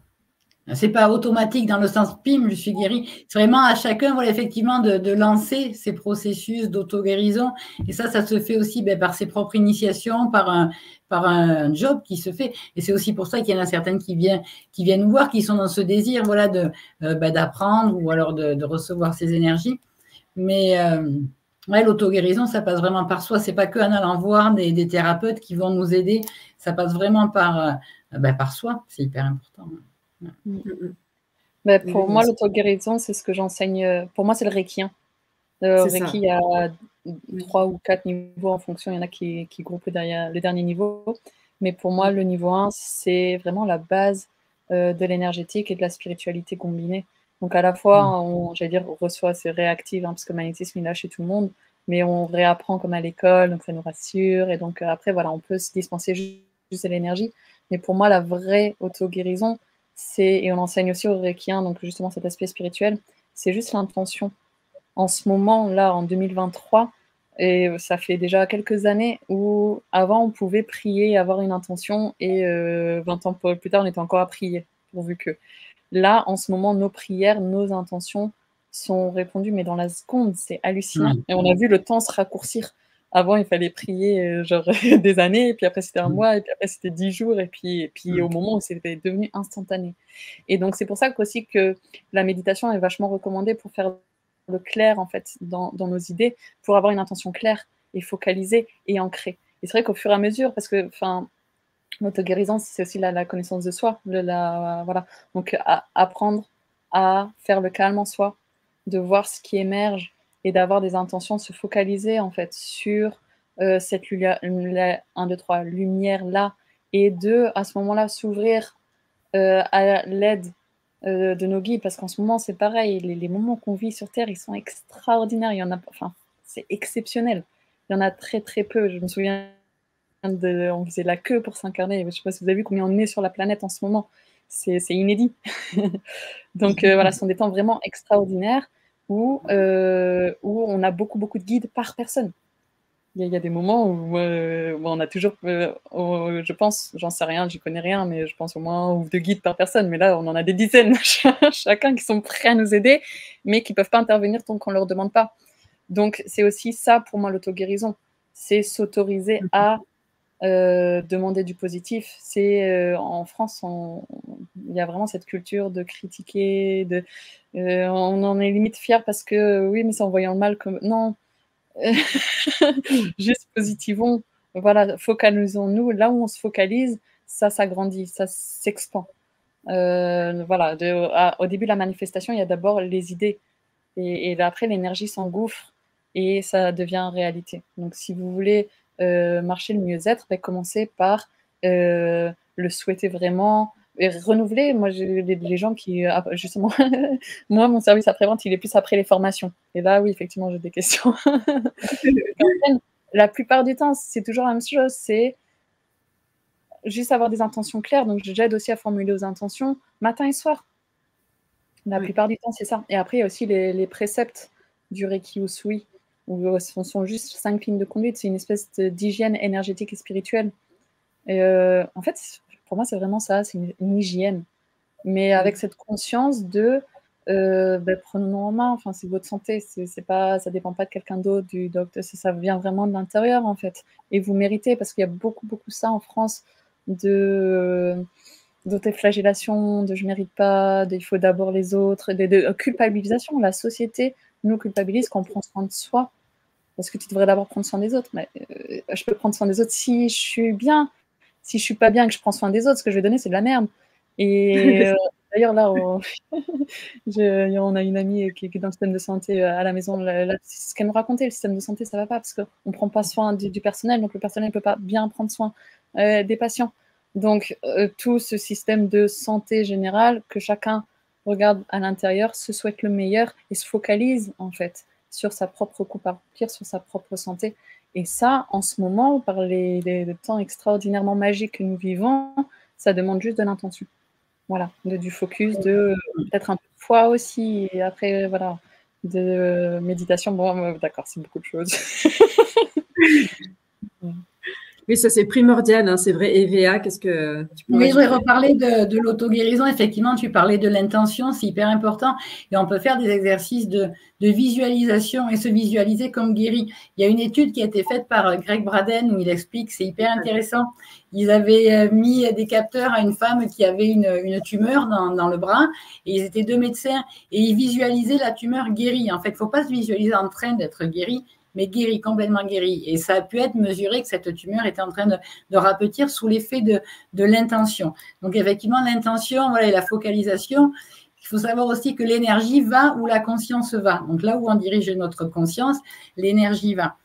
C'est pas automatique dans le sens pim, je suis guérie. C'est vraiment à chacun, voilà, effectivement, de lancer ces processus d'auto-guérison. Et ça se fait aussi par ses propres initiations, par un job qui se fait. Et c'est aussi pour ça qu'il y en a certaines qui viennent nous voir, qui sont dans ce désir, voilà, d'apprendre ou alors de recevoir ces énergies. Mais ouais, l'auto-guérison, ça passe vraiment par soi. C'est pas qu'en allant voir des thérapeutes qui vont nous aider. Ça passe vraiment par soi. C'est hyper important. Pour moi, l'auto-guérison, c'est ce que j'enseigne. Pour moi, c'est le Reiki. Le Reiki, il y a 3 ou 4 niveaux en fonction. Il y en a qui groupent le dernier niveau. Mais pour moi, le niveau 1, c'est vraiment la base de l'énergétique et de la spiritualité combinée. Donc, à la fois, on reçoit, c'est réactif, parce que le magnétisme, il est là chez tout le monde, mais on réapprend comme à l'école, donc ça nous rassure. Et donc, après, voilà, on peut se dispenser juste de l'énergie. Mais pour moi, la vraie auto-guérison, et on enseigne aussi aux Reikiens, donc justement cet aspect spirituel, c'est juste l'intention. En ce moment, là, en 2023, et ça fait déjà quelques années où avant on pouvait prier, avoir une intention, et 20 ans plus tard, on était encore à prier, pourvu que. Là, en ce moment, nos prières, nos intentions sont répondues, mais dans la seconde, c'est hallucinant. Et on a vu le temps se raccourcir. Avant, il fallait prier genre des années, et puis après c'était un mois, et puis après c'était 10 jours, et puis au moment où c'était devenu instantané. Et donc c'est pour ça aussi que la méditation est vachement recommandée pour faire le clair en fait dans nos idées, pour avoir une intention claire et focalisée et ancrée. Et c'est vrai qu'au fur et à mesure, parce que l'auto-guérison, c'est aussi la connaissance de soi, voilà. Donc apprendre à faire le calme en soi, de voir ce qui émerge et d'avoir des intentions, de se focaliser en fait sur cette lumière, 1, 2, 3, lumière là, et à ce moment-là, s'ouvrir à l'aide de nos guides, parce qu'en ce moment, c'est pareil, les moments qu'on vit sur Terre, ils sont extraordinaires, c'est exceptionnel. Il y en a très très peu. Je me souviens on faisait la queue pour s'incarner. Je ne sais pas si vous avez vu combien on est sur la planète en ce moment. C'est inédit. Donc voilà, ce sont des temps vraiment extraordinaires où on a beaucoup de guides par personne. Il y a des moments où on a toujours, je pense, j'en sais rien, j'y connais rien, mais je pense au moins 2 guides par personne. Mais là, on en a des dizaines chacun qui sont prêts à nous aider, mais qui ne peuvent pas intervenir tant qu'on ne leur demande pas. Donc, c'est aussi ça pour moi l'auto-guérison. C'est s'autoriser à demander du positif. C'est en France, il y a vraiment cette culture de critiquer, on en est limite fier parce que oui, mais c'est en voyant le mal comme non. Juste positivons, voilà, focalisons-nous là où on se focalise, ça s'agrandit, ça s'expand. Voilà, au début de la manifestation, il y a d'abord les idées et après l'énergie s'engouffre et ça devient réalité. Donc si vous voulez marcher le mieux-être, commencez par le souhaiter vraiment et renouveler. Moi, j'ai les gens qui, justement, moi, mon service après-vente, il est plus après les formations. Et là, oui, effectivement, j'ai des questions. La plupart du temps, c'est toujours la même chose, c'est juste avoir des intentions claires. Donc, j'aide aussi à formuler aux intentions matin et soir. La plupart du temps, c'est ça. Et après, il y a aussi les préceptes du Reiki Usui, où ce sont juste 5 lignes de conduite. C'est une espèce d'hygiène énergétique et spirituelle. Et en fait, pour moi, c'est vraiment ça, c'est une hygiène. Mais avec cette conscience de prenons-nous en main, enfin, c'est votre santé, c'est pas, ça dépend pas de quelqu'un d'autre, du docteur, ça vient vraiment de l'intérieur, en fait. Et vous méritez, parce qu'il y a beaucoup ça en France, d'autoflagellation, de je mérite pas, il faut d'abord les autres, de culpabilisation. La société nous culpabilise quand on prend soin de soi, parce que tu devrais d'abord prendre soin des autres. Mais je peux prendre soin des autres si je suis bien. Si je suis pas bien, que je prends soin des autres, ce que je vais donner, c'est de la merde. Et d'ailleurs, là, on a une amie qui est dans le système de santé à la maison. C'est ce qu'elle nous racontait, le système de santé, ça va pas, parce qu'on ne prend pas soin du personnel, donc le personnel ne peut pas bien prendre soin des patients. Donc, tout ce système de santé générale, que chacun regarde à l'intérieur, se souhaite le meilleur et se focalise, en fait, sur sa propre coupe à remplir, sur sa propre santé. Et ça, en ce moment, par les temps extraordinairement magiques que nous vivons, ça demande juste de l'intention. Voilà, du focus, peut-être un peu de foi aussi, et après, voilà, de méditation. Bon, d'accord, c'est beaucoup de choses. Oui, ça c'est primordial, hein, c'est vrai. EVA, qu'est-ce que tu peux Oui, je voudrais reparler de l'auto-guérison. Effectivement, tu parlais de l'intention, c'est hyper important. Et on peut faire des exercices de visualisation et se visualiser comme guéri. Il y a une étude qui a été faite par Greg Braden où il explique, c'est hyper intéressant. Ils avaient mis des capteurs à une femme qui avait une tumeur dans le bras et ils étaient 2 médecins et ils visualisaient la tumeur guérie. En fait, il ne faut pas se visualiser en train d'être guéri, mais guéri, complètement guéri. Et ça a pu être mesuré que cette tumeur était en train de rapetir sous l'effet de l'intention. Donc, effectivement, l'intention, voilà, et la focalisation, il faut savoir aussi que l'énergie va où la conscience va. Donc, là où on dirige notre conscience, l'énergie va.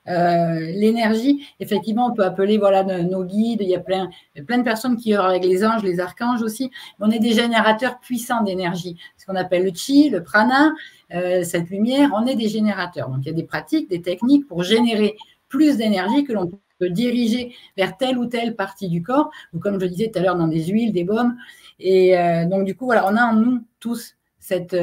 L'énergie, effectivement, on peut appeler voilà, nos guides. Il y a plein de personnes qui œuvrent avec les anges, les archanges aussi. On est des générateurs puissants d'énergie. Ce qu'on appelle le chi, le prana, cette lumière, on est des générateurs. Donc, il y a des pratiques, des techniques pour générer plus d'énergie que l'on peut diriger vers telle ou telle partie du corps, ou comme je le disais tout à l'heure, dans des huiles, des baumes. Et donc, du coup, voilà, on a en nous tous cette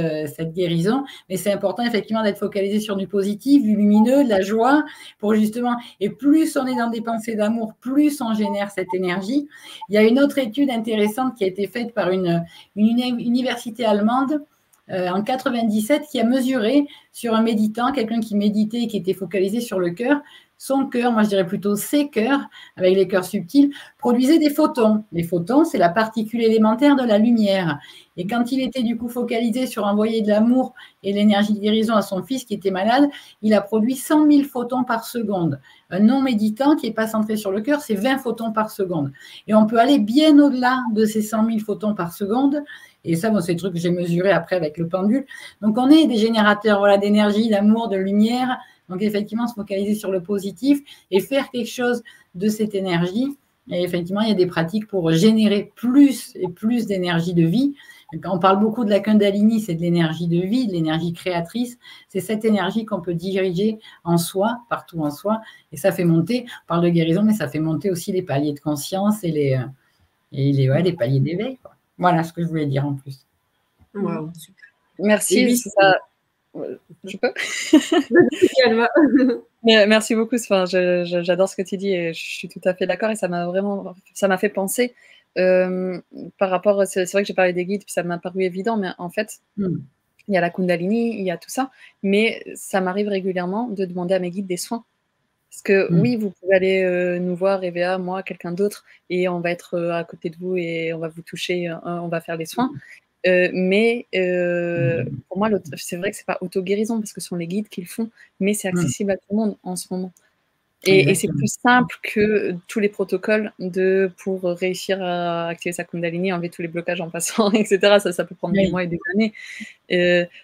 guérison, mais c'est important effectivement d'être focalisé sur du positif, du lumineux, de la joie, pour justement, et plus on est dans des pensées d'amour, plus on génère cette énergie. Il y a une autre étude intéressante qui a été faite par une université allemande en 97 qui a mesuré sur un méditant, quelqu'un qui méditait et qui était focalisé sur le cœur, son cœur, moi je dirais plutôt ses cœurs, avec les cœurs subtils, produisaient des photons. Les photons, c'est la particule élémentaire de la lumière. Et quand il était du coup focalisé sur envoyer de l'amour et l'énergie de guérison à son fils qui était malade, il a produit 100 000 photons par seconde. Un non-méditant qui n'est pas centré sur le cœur, c'est 20 photons par seconde. Et on peut aller bien au-delà de ces 100 000 photons par seconde. Et ça, bon, c'est le truc que j'ai mesuré après avec le pendule. Donc, on est des générateurs voilà, d'énergie, d'amour, de lumière. Donc, effectivement, se focaliser sur le positif et faire quelque chose de cette énergie. Et effectivement, il y a des pratiques pour générer plus et plus d'énergie de vie. Quand on parle beaucoup de la Kundalini, c'est de l'énergie de vie, de l'énergie créatrice. C'est cette énergie qu'on peut diriger en soi, partout en soi. Et ça fait monter, on parle de guérison, mais ça fait monter aussi les paliers de conscience et les paliers d'éveil. Voilà ce que je voulais dire en plus. Wow, super. Merci. Oui, je peux Merci beaucoup. Enfin, j'adore ce que tu dis et je suis tout à fait d'accord. Et ça m'a fait penser par rapport. C'est vrai que j'ai parlé des guides, puis ça m'a paru évident, mais en fait, il y a la Kundalini, il y a tout ça, mais ça m'arrive régulièrement de demander à mes guides des soins. Parce que oui, vous pouvez aller nous voir, EVA, moi, quelqu'un d'autre, et on va être à côté de vous et on va vous toucher, on va faire des soins. Mais pour moi, c'est vrai que c'est pas auto-guérison parce que ce sont les guides qui le font, mais c'est accessible à tout le monde en ce moment. Et c'est plus simple que tous les protocoles pour réussir à activer sa Kundalini, enlever tous les blocages en passant, etc. Ça peut prendre des mois et des années.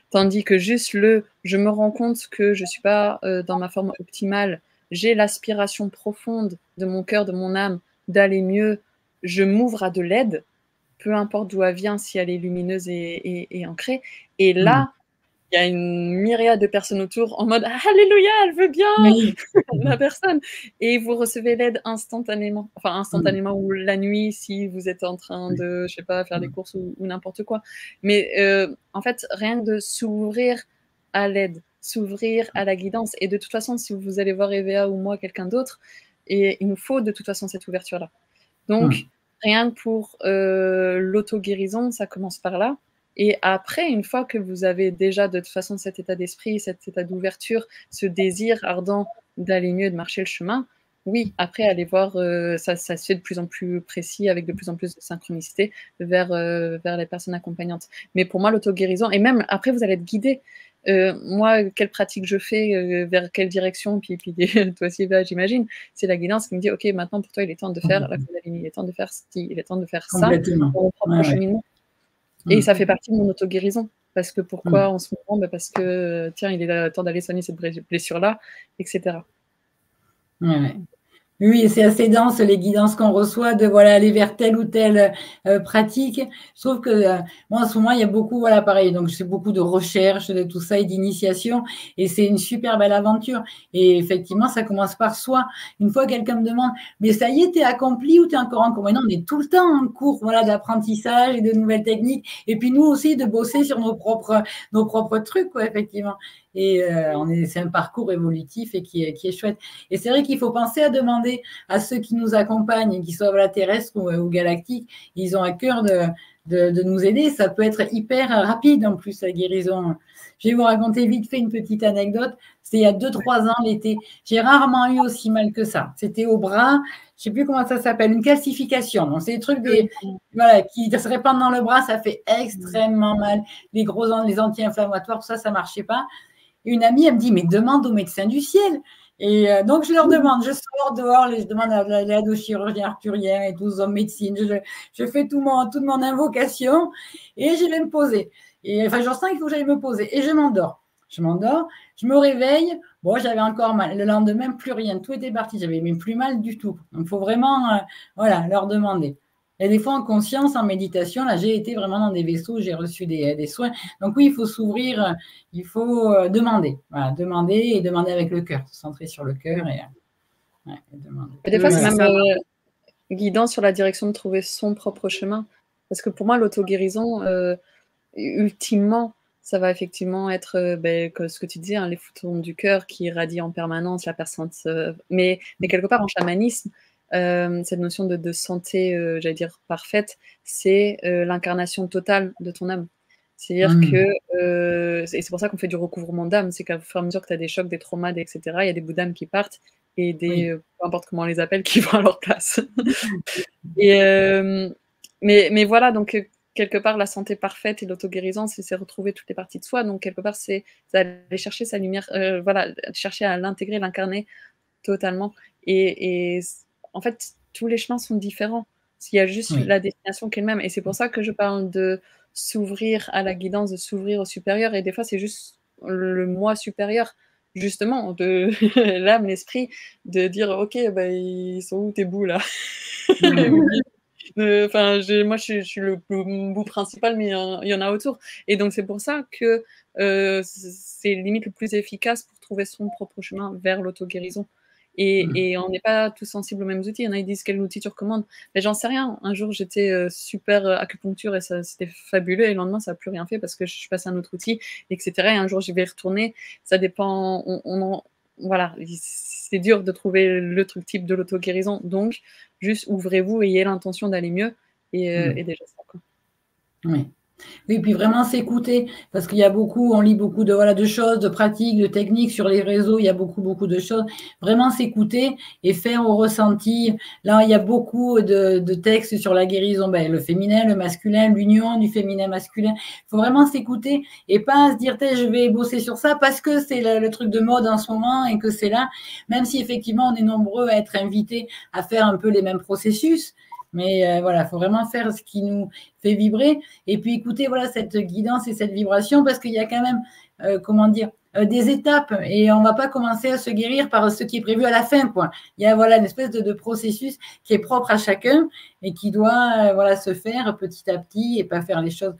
Tandis que juste je me rends compte que je suis pas dans ma forme optimale, j'ai l'aspiration profonde de mon cœur, de mon âme, d'aller mieux, je m'ouvre à de l'aide, peu importe d'où elle vient, si elle est lumineuse et ancrée. Et là, il y a une myriade de personnes autour en mode « Alléluia, elle veut bien la personne !» Et vous recevez l'aide instantanément. Enfin, instantanément ou la nuit si vous êtes en train de, je sais pas, faire des courses ou n'importe quoi. Mais en fait, rien que de s'ouvrir à l'aide, s'ouvrir à la guidance. Et de toute façon, si vous allez voir EVA ou moi, quelqu'un d'autre, et il nous faut de toute façon cette ouverture-là. Donc, rien que pour l'auto-guérison, ça commence par là. Et après, une fois que vous avez déjà de toute façon cet état d'esprit, cet état d'ouverture, ce désir ardent d'aller mieux, de marcher le chemin, oui, après, allez voir, ça se fait de plus en plus précis, avec de plus en plus de synchronicité vers les personnes accompagnantes. Mais pour moi, l'auto-guérison, et même après, vous allez être guidé. Moi, quelle pratique je fais, vers quelle direction, puis toi aussi, j'imagine, c'est la guidance qui me dit, OK, maintenant, pour toi, il est temps de faire la Kundalini, il est temps de faire ci, il est temps de faire ça, pour mon propre cheminement. Et ça fait partie de mon auto-guérison. Parce que pourquoi en ce moment parce que, tiens, il est temps d'aller soigner cette blessure-là, etc. Oui, c'est assez dense, les guidances qu'on reçoit de aller vers telle ou telle pratique. Je trouve que moi, en ce moment, il y a beaucoup, pareil, donc je fais beaucoup de recherches, de tout ça et d'initiation, et c'est une super belle aventure. Et effectivement, ça commence par soi. Une fois, quelqu'un me demande, mais ça y est, t'es accompli ou t'es encore en cours? Mais non, on est tout le temps en cours, d'apprentissage et de nouvelles techniques. Et puis nous aussi, de bosser sur nos propres trucs, quoi, effectivement. Et c'est un parcours évolutif et qui est chouette. Et c'est vrai qu'il faut penser à demander à ceux qui nous accompagnent, qu'ils soient terrestres ou galactiques, ils ont à cœur de nous aider. Ça peut être hyper rapide en plus, la guérison. Je vais vous raconter vite fait une petite anecdote. C'était il y a 2-3 ans l'été. J'ai rarement eu aussi mal que ça. C'était au bras, je ne sais plus comment ça s'appelle, une calcification. Donc, c'est des trucs qui se répandent dans le bras, ça fait extrêmement mal. Les anti-inflammatoires, tout ça, ça ne marchait pas. Une amie, elle me dit, mais demande au médecin du ciel. Et donc, je leur demande, je sors dehors, je demande à l'aide aux chirurgiens arthuriens et tous aux hommes médecine. Je fais toute mon invocation et je vais me poser. Et enfin, je sens qu'il faut que j'aille me poser. Et je m'endors. Je me réveille. Bon, j'avais encore mal. Le lendemain, plus rien. Tout était parti. J'avais même plus mal du tout. Donc, il faut vraiment leur demander. Et des fois, en conscience, en méditation, là, j'ai été vraiment dans des vaisseaux, j'ai reçu des soins. Donc oui, il faut s'ouvrir, il faut demander. Voilà, demander avec le cœur, se centrer sur le cœur et demander. Et des fois, c'est même guidant sur la direction de trouver son propre chemin. Parce que pour moi, l'auto-guérison, ultimement, ça va effectivement être ce que tu disais, les photons du cœur qui irradient en permanence la personne. Mais quelque part, en chamanisme, cette notion de santé, j'allais dire parfaite, c'est l'incarnation totale de ton âme. C'est-à-dire que, et c'est pour ça qu'on fait du recouvrement d'âme, c'est qu'à fur et à mesure que tu as des chocs, des traumas, etc., il y a des bouts d'âme qui partent et peu importe comment on les appelle, qui vont à leur place. Mais voilà, donc quelque part, la santé parfaite et l'auto-guérison, c'est retrouver toutes les parties de soi. Donc quelque part, c'est aller chercher sa lumière, chercher à l'intégrer, l'incarner totalement. Et en fait, tous les chemins sont différents. Il y a juste la destination qui est le même. Et c'est pour ça que je parle de s'ouvrir à la guidance, de s'ouvrir au supérieur. Et des fois, c'est juste le moi supérieur, justement, de l'âme, l'esprit, de dire, OK, ils sont où tes bouts, là? Enfin, moi, je suis le bout principal, mais il y en a autour. Et donc, c'est pour ça que c'est limite le plus efficace pour trouver son propre chemin vers l'auto-guérison. Et on n'est pas tous sensibles aux mêmes outils. Il y en a qui disent quel outil tu recommandes. Mais j'en sais rien. Un jour, j'étais super acupuncture et c'était fabuleux. Et le lendemain, ça n'a plus rien fait parce que je suis passée à un autre outil, etc. Et un jour, j'y vais retourner. Ça dépend. Voilà, c'est dur de trouver le truc type de l'auto-guérison. Donc, juste ouvrez-vous, ayez l'intention d'aller mieux. Et déjà ça, quoi. Oui. Oui, puis vraiment s'écouter, parce qu'il y a beaucoup, on lit beaucoup de choses, de pratiques, de techniques sur les réseaux, il y a beaucoup de choses. Vraiment s'écouter et faire au ressenti. Là, il y a beaucoup de textes sur la guérison, le féminin, le masculin, l'union du féminin masculin. Il faut vraiment s'écouter et pas se dire, je vais bosser sur ça parce que c'est le truc de mode en ce moment et que c'est là, même si effectivement on est nombreux à être invités à faire un peu les mêmes processus. Mais voilà, il faut vraiment faire ce qui nous fait vibrer. Et puis écouter cette guidance et cette vibration parce qu'il y a quand même, des étapes et on ne va pas commencer à se guérir par ce qui est prévu à la fin, quoi. Il y a une espèce de processus qui est propre à chacun et qui doit se faire petit à petit et pas faire les choses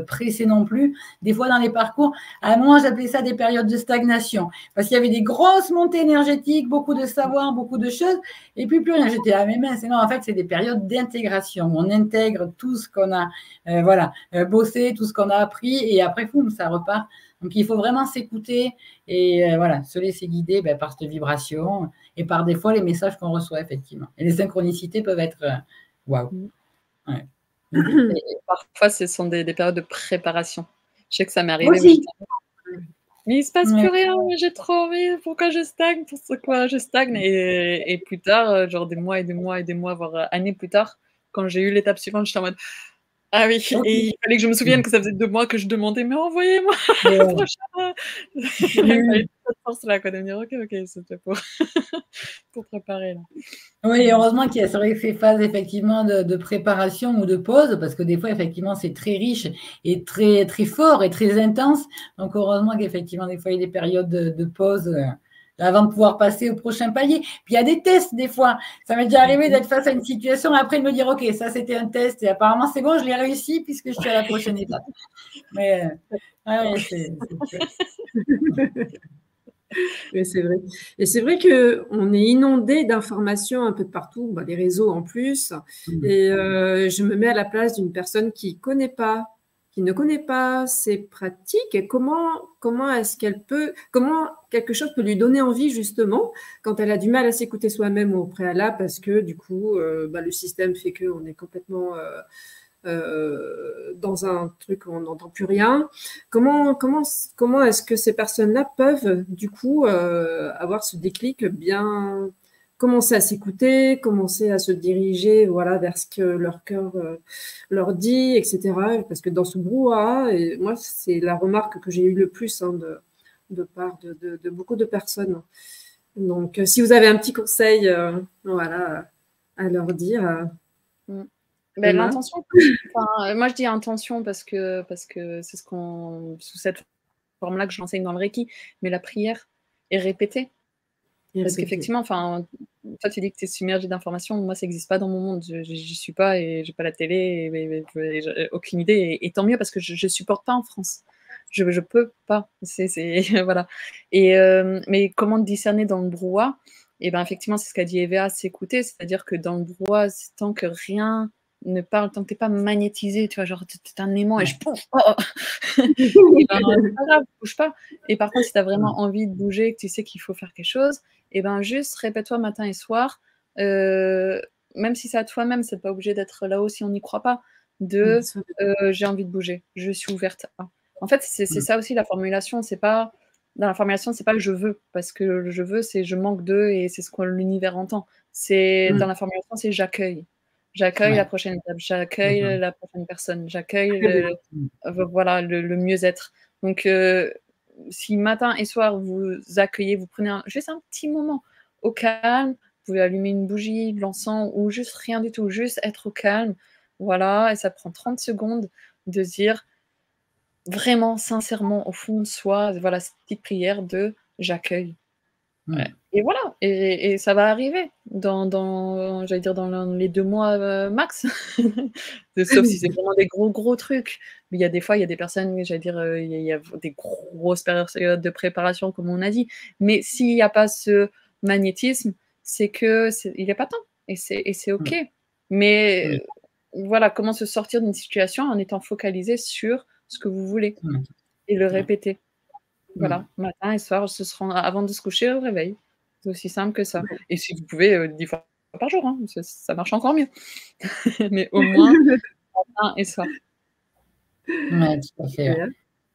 pressées non plus. Des fois dans les parcours, à un moment j'appelais ça des périodes de stagnation parce qu'il y avait des grosses montées énergétiques, beaucoup de savoir, beaucoup de choses et puis plus rien. J'étais à mes mains. Non, en fait c'est des périodes d'intégration. On intègre tout ce qu'on a bossé, tout ce qu'on a appris et après ça repart. Donc, il faut vraiment s'écouter et se laisser guider par cette vibration et par des fois les messages qu'on reçoit, effectivement. Et les synchronicités peuvent être waouh. Ouais. Parfois, ce sont des périodes de préparation. Je sais que ça m'est arrivé. Mais il ne se passe plus rien, j'ai trop envie, pourquoi je stagne, pourquoi je stagne. Et plus tard, genre des mois et des mois et des mois, voire années plus tard, quand j'ai eu l'étape suivante, j'étais en mode ah oui, et il fallait que je me souvienne que ça faisait 2 mois que je demandais, mais envoyez-moi le prochain. Il fallait cette force-là, quoi, de me dire, ok, c'était pour préparer. Là. Oui, heureusement qu'il y a ces phases effectivement de préparation ou de pause, parce que des fois, effectivement, c'est très riche et très, très fort et très intense. Donc, heureusement qu'effectivement, des fois, il y a des périodes de pause. Avant de pouvoir passer au prochain palier. Puis il y a des tests des fois. Ça m'est déjà arrivé d'être face à une situation et après de me dire, OK, ça c'était un test et apparemment c'est bon, je l'ai réussi puisque je suis à la prochaine étape. Mais c'est Oui, c'est vrai. Et c'est vrai qu'on est inondé d'informations un peu de partout, les réseaux en plus. Et je me mets à la place d'une personne qui ne connaît pas ces pratiques. Et comment est-ce comment quelque chose peut lui donner envie justement quand elle a du mal à s'écouter soi-même au préalable parce que du coup, le système fait qu'on est complètement dans un truc où on n'entend plus rien. Comment est-ce que ces personnes-là peuvent du coup avoir ce déclic, bien commencer à s'écouter, commencer à se diriger vers ce que leur cœur leur dit, etc. Parce que dans ce brouhaha, et moi c'est la remarque que j'ai eue le plus de part de beaucoup de personnes. Donc si vous avez un petit conseil à leur dire. L'intention, moi je dis intention parce que c'est sous cette forme-là que je l'enseigne dans le Reiki, mais la prière est répétée. Parce qu'effectivement, toi tu dis que tu es submergé d'informations, moi ça n'existe pas dans mon monde, j'y suis pas et j'ai pas la télé et j'ai aucune idée et tant mieux parce que je supporte pas en France. Je peux pas, voilà. Mais comment discerner dans le brouhaha? Et effectivement, c'est ce qu'a dit Eva, s'écouter, c'est-à-dire que dans le brouhaha, tant que rien ne parle, tant que t'es pas magnétisé, tu vois, genre t'es un aimant et je pouf, c'est pas grave, bouge pas. Et par contre, si tu as vraiment envie de bouger, que tu sais qu'il faut faire quelque chose, juste répète-toi matin et soir, même si c'est à toi-même, c'est pas obligé d'être là-haut si on n'y croit pas, j'ai envie de bouger, je suis ouverte à. En fait, c'est ça aussi la formulation, dans la formulation, c'est pas je veux, parce que le je veux, c'est je manque de et c'est ce que l'univers entend. Dans la formulation, c'est j'accueille. J'accueille la prochaine étape, j'accueille la prochaine personne, j'accueille le mieux-être. Donc, si matin et soir, vous accueillez, vous prenez juste un petit moment au calme, vous pouvez allumer une bougie, de l'encens ou juste rien du tout, juste être au calme. Voilà, et ça prend 30 secondes de dire vraiment, sincèrement, au fond de soi, cette petite prière de j'accueille. Ouais. et voilà, et ça va arriver j'allais dire, dans les 2 mois max. Sauf si c'est vraiment des gros trucs. Mais il y a des fois, il y a des personnes, j'allais dire, il y a des grosses périodes de préparation, comme on a dit. Mais s'il n'y a pas ce magnétisme, c'est il n'est pas temps. Et c'est OK. Mais voilà, comment se sortir d'une situation en étant focalisé sur ce que vous voulez et le répéter. Voilà, matin et soir, avant de se coucher au réveil. C'est aussi simple que ça. Et si vous pouvez, 10 fois par jour, hein, ça marche encore mieux. Mais au moins, matin et soir. Ouais, tout à fait.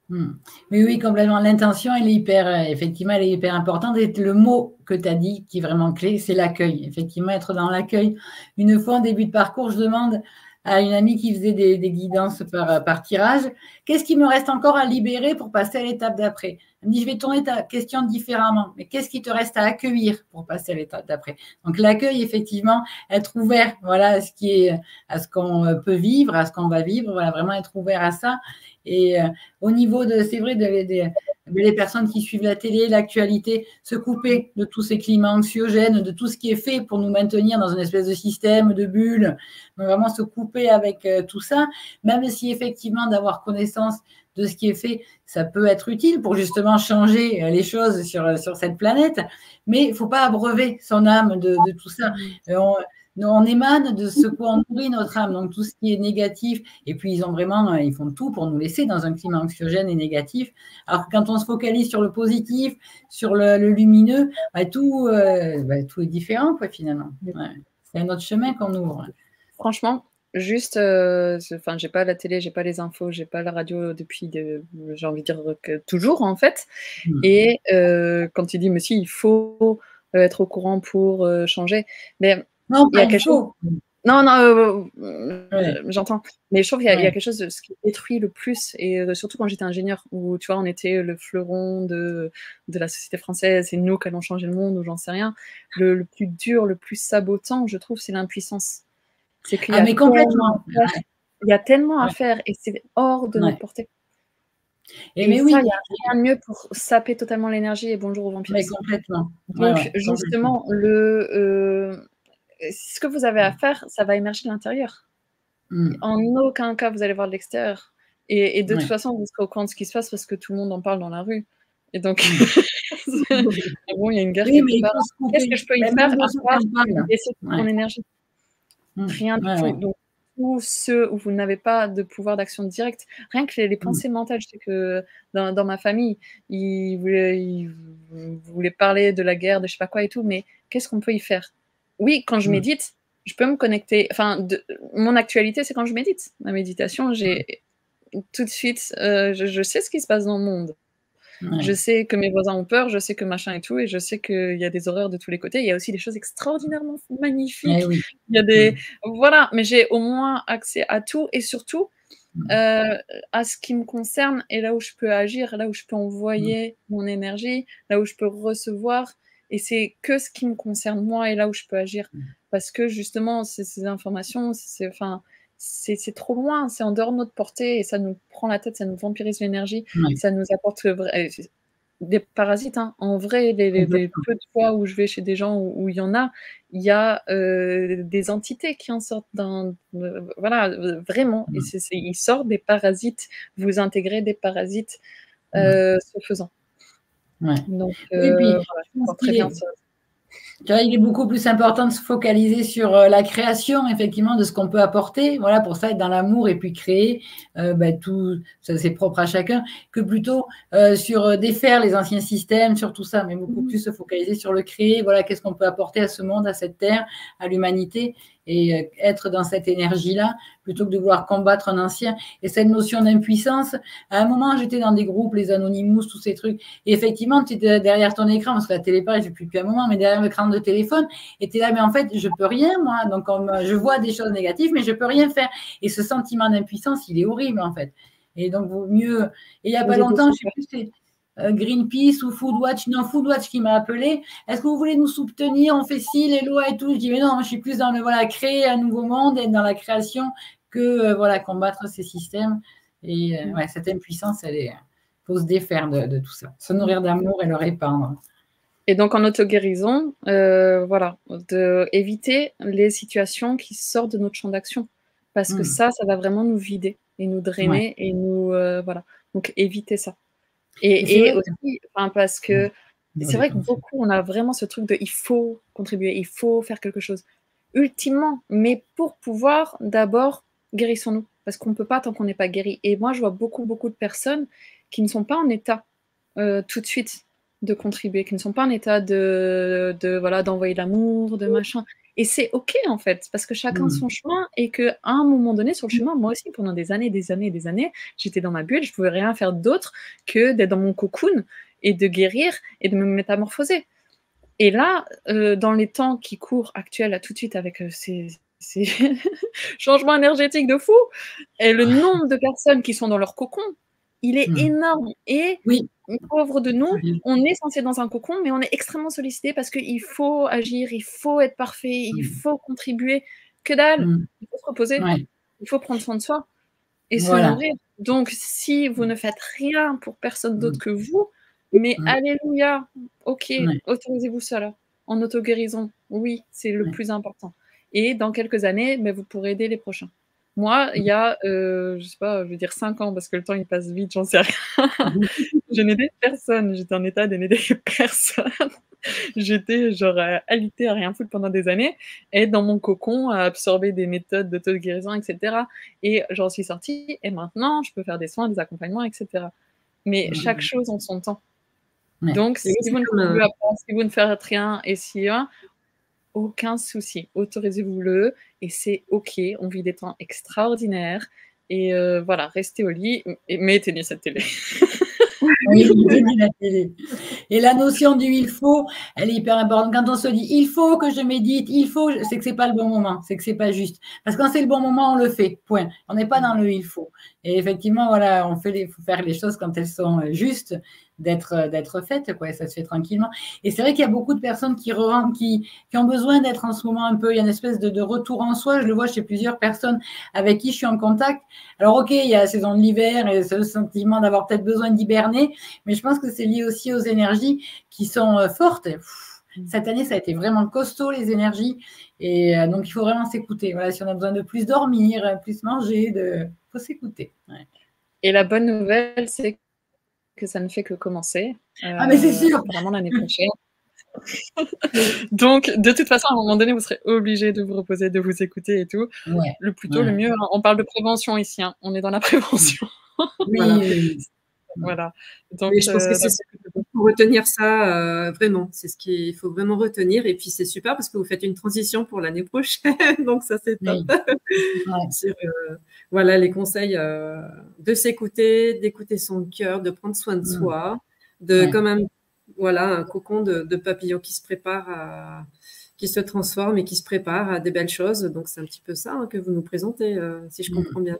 Mais oui, complètement. L'intention, elle est effectivement, elle est hyper importante. Et le mot que tu as dit, qui est vraiment clé, c'est l'accueil. Effectivement, être dans l'accueil. Une fois, en début de parcours, je demande à une amie qui faisait des guidances par tirage, qu'est-ce qui me reste encore à libérer pour passer à l'étape d'après? Elle me dit, je vais tourner ta question différemment, mais qu'est-ce qui te reste à accueillir pour passer à l'étape d'après? Donc l'accueil, effectivement, être ouvert, voilà, à ce qu'on peut vivre, à ce qu'on va vivre, voilà, vraiment être ouvert à ça. Et au niveau c'est vrai, des personnes qui suivent la télé, l'actualité, se couper de tous ces climats anxiogènes, de tout ce qui est fait pour nous maintenir dans une espèce de système, de bulle. Donc vraiment se couper avec tout ça, même si effectivement d'avoir connaissance de ce qui est fait, ça peut être utile pour justement changer les choses sur cette planète, mais il ne faut pas abreuver son âme de tout ça. On émane de ce qu'on nourrit notre âme, donc tout ce qui est négatif. Et puis, ils font tout pour nous laisser dans un climat anxiogène et négatif. Alors que quand on se focalise sur le positif, sur le lumineux, tout est différent, quoi, finalement. Ouais. C'est un autre chemin qu'on ouvre. Franchement, juste, j'ai pas la télé, j'ai pas les infos, j'ai pas la radio depuis, j'ai envie de dire toujours, en fait. Et quand tu dis, mais si, il faut être au courant pour changer. Mais non, il y a quelque chose. Non, j'entends. Mais je trouve qu'il y a quelque chose de ce qui détruit le plus, et surtout quand j'étais ingénieur, où tu vois, on était le fleuron de la société française, c'est nous qui allons changer le monde, ou j'en sais rien. Le plus dur, le plus sabotant, je trouve, c'est l'impuissance. C'est qu'il y a complètement. Il y a tellement à faire, et c'est hors de notre portée. Et mais ça, oui, il n'y a rien de mieux pour saper totalement l'énergie, et bonjour au vampire. Mais complètement. Donc, justement, ce que vous avez à faire, ça va émerger de l'intérieur. En aucun cas, vous allez voir de l'extérieur. Et de toute façon, vous serez au courant de ce qui se passe parce que tout le monde en parle dans la rue. Et donc, bon, il y a une guerre quelque part. Qu'est-ce que je peux y faire à part baisser mon énergie? Rien du tout. Donc, tous ceux où vous n'avez pas de pouvoir d'action directe, rien que les pensées mentales, je sais que dans ma famille, ils voulaient parler de la guerre, de je sais pas quoi et tout, mais qu'est-ce qu'on peut y faire? Oui, quand je médite, je peux me connecter. Enfin, mon actualité, c'est quand je médite. Ma méditation, j'ai tout de suite, je sais ce qui se passe dans le monde. Je sais que mes voisins ont peur, je sais que machin et tout, et je sais qu'il y a des horreurs de tous les côtés. Il y a aussi des choses extraordinairement magnifiques. Il y a voilà, mais j'ai au moins accès à tout, et surtout à ce qui me concerne, et là où je peux agir, là où je peux envoyer mon énergie, là où je peux recevoir, et c'est que ce qui me concerne moi, et là où je peux agir. Parce que justement, ces informations, c'est trop loin, c'est en dehors de notre portée, et ça nous prend la tête, ça nous vampirise l'énergie, ça nous apporte des parasites. Hein. En vrai, les peu de fois où je vais chez des gens où il y a des entités qui en sortent voilà, vraiment, et ils sortent des parasites, vous intégrez des parasites ce faisant. Donc, et puis, voilà, très bien ça. Il est beaucoup plus important de se focaliser sur la création, effectivement, de ce qu'on peut apporter. Voilà, pour ça, être dans l'amour et puis créer tout, ça c'est propre à chacun, que plutôt sur défaire les anciens systèmes, sur tout ça, mais beaucoup plus se focaliser sur le créer. Voilà, qu'est-ce qu'on peut apporter à ce monde, à cette terre, à l'humanité, et être dans cette énergie-là, plutôt que de vouloir combattre un ancien. Et cette notion d'impuissance, à un moment, j'étais dans des groupes, les Anonymous, tous ces trucs, et effectivement, tu étais derrière ton écran, parce que la télé, pareil, je ne plus depuis un moment, mais derrière l'écran de téléphone, et tu es là, mais en fait, je ne peux rien, moi. Donc, je vois des choses négatives, mais je ne peux rien faire. Et ce sentiment d'impuissance, il est horrible, en fait. Et donc, vaut mieux. Et il n'y a pas longtemps, je ne sais plus, c'est Greenpeace ou Foodwatch, non, Foodwatch qui m'a appelé. Est-ce que vous voulez nous soutenir? On fait ci, les lois et tout. Je dis, mais non, moi, je suis plus dans créer un nouveau monde, être dans la création que, combattre ces systèmes. Et cette impuissance, il faut se défaire de tout ça. Se nourrir d'amour et le répandre. Et donc, en auto-guérison, voilà, éviter les situations qui sortent de notre champ d'action. Parce que ça va vraiment nous vider et nous drainer et nous... voilà. Donc, éviter ça. Et aussi, parce que c'est vrai que beaucoup, on a vraiment ce truc de il faut contribuer, il faut faire quelque chose. Ultimement, mais pour pouvoir, d'abord, guérissons-nous. Parce qu'on ne peut pas tant qu'on n'est pas guéri. Et moi, je vois beaucoup de personnes qui ne sont pas en état tout de suite de contribuer, qui ne sont pas en état voilà, d'envoyer l'amour, de machin. Et c'est OK, en fait, parce que chacun son chemin, et qu'à un moment donné, sur le chemin, moi aussi, pendant des années, j'étais dans ma bulle, je ne pouvais rien faire d'autre que d'être dans mon cocoon et de guérir et de me métamorphoser. Et là, dans les temps qui courent actuels, là, tout de suite, avec ces changements énergétiques de fou, et le nombre de personnes qui sont dans leur cocon, il est énorme. Et pauvre de nous, on est censé être dans un cocon, mais on est extrêmement sollicité parce qu'il faut agir, il faut être parfait, il faut contribuer. Que dalle, il faut se reposer, il faut prendre soin de soi et se nourrir. Donc, si vous ne faites rien pour personne d'autre que vous, mais alléluia, ok, autorisez-vous cela, en auto-guérison, oui, c'est le plus important. Et dans quelques années, mais vous pourrez aider les prochains. Moi, il y a, je sais pas, je veux dire 5 ans, parce que le temps, il passe vite, j'en sais rien. Je n'aidais personne, j'étais en état de n'aider personne. J'étais genre alitée à rien foutre pendant des années, et dans mon cocon, à absorber des méthodes d'auto-guérison, etc. Et j'en suis sortie, et maintenant, je peux faire des soins, des accompagnements, etc. Mais chaque chose en son temps. Donc, si vous ne faites rien, et si aucun souci, autorisez-vous-le, et c'est OK, on vit des temps extraordinaires, et voilà, restez au lit, mais éteignez cette télé. Oui, la télé. Et la notion du il faut, elle est hyper importante. Quand on se dit il faut que je médite, il faut, c'est que c'est pas le bon moment, c'est que c'est pas juste. Parce que quand c'est le bon moment, on le fait. Point. On n'est pas dans le il faut. Et effectivement, voilà, faut faire les choses quand elles sont justes, d'être faites, quoi. Et ça se fait tranquillement. Et c'est vrai qu'il y a beaucoup de personnes qui ont besoin d'être en ce moment un peu. Il y a une espèce de retour en soi. Je le vois chez plusieurs personnes avec qui je suis en contact. Alors, ok, il y a la saison de l'hiver et ce sentiment d'avoir peut-être besoin d'hiberner, mais je pense que c'est lié aussi aux énergies qui sont fortes. Cette année, ça a été vraiment costaud, les énergies. Et donc, il faut vraiment s'écouter. Voilà, si on a besoin de plus dormir, plus manger, il faut s'écouter. Et la bonne nouvelle, c'est que ça ne fait que commencer. Mais c'est sûr. Apparemment, l'année prochaine. Donc, de toute façon, à un moment donné, vous serez obligé de vous reposer, de vous écouter et tout. Le plus tôt, le mieux. On parle de prévention ici. On est dans la prévention. Oui. Voilà. Donc, je pense que c'est ça. Il faut retenir ça, vraiment. C'est ce qu'il faut vraiment retenir. Et puis, c'est super parce que vous faites une transition pour l'année prochaine. Donc, ça, c'est top. Sur, voilà, les conseils de s'écouter, d'écouter son cœur, de prendre soin de soi, de quand même, voilà, un cocon de papillon qui se prépare qui se transforme et qui se prépare à des belles choses. Donc, c'est un petit peu ça que vous nous présentez, si je comprends bien.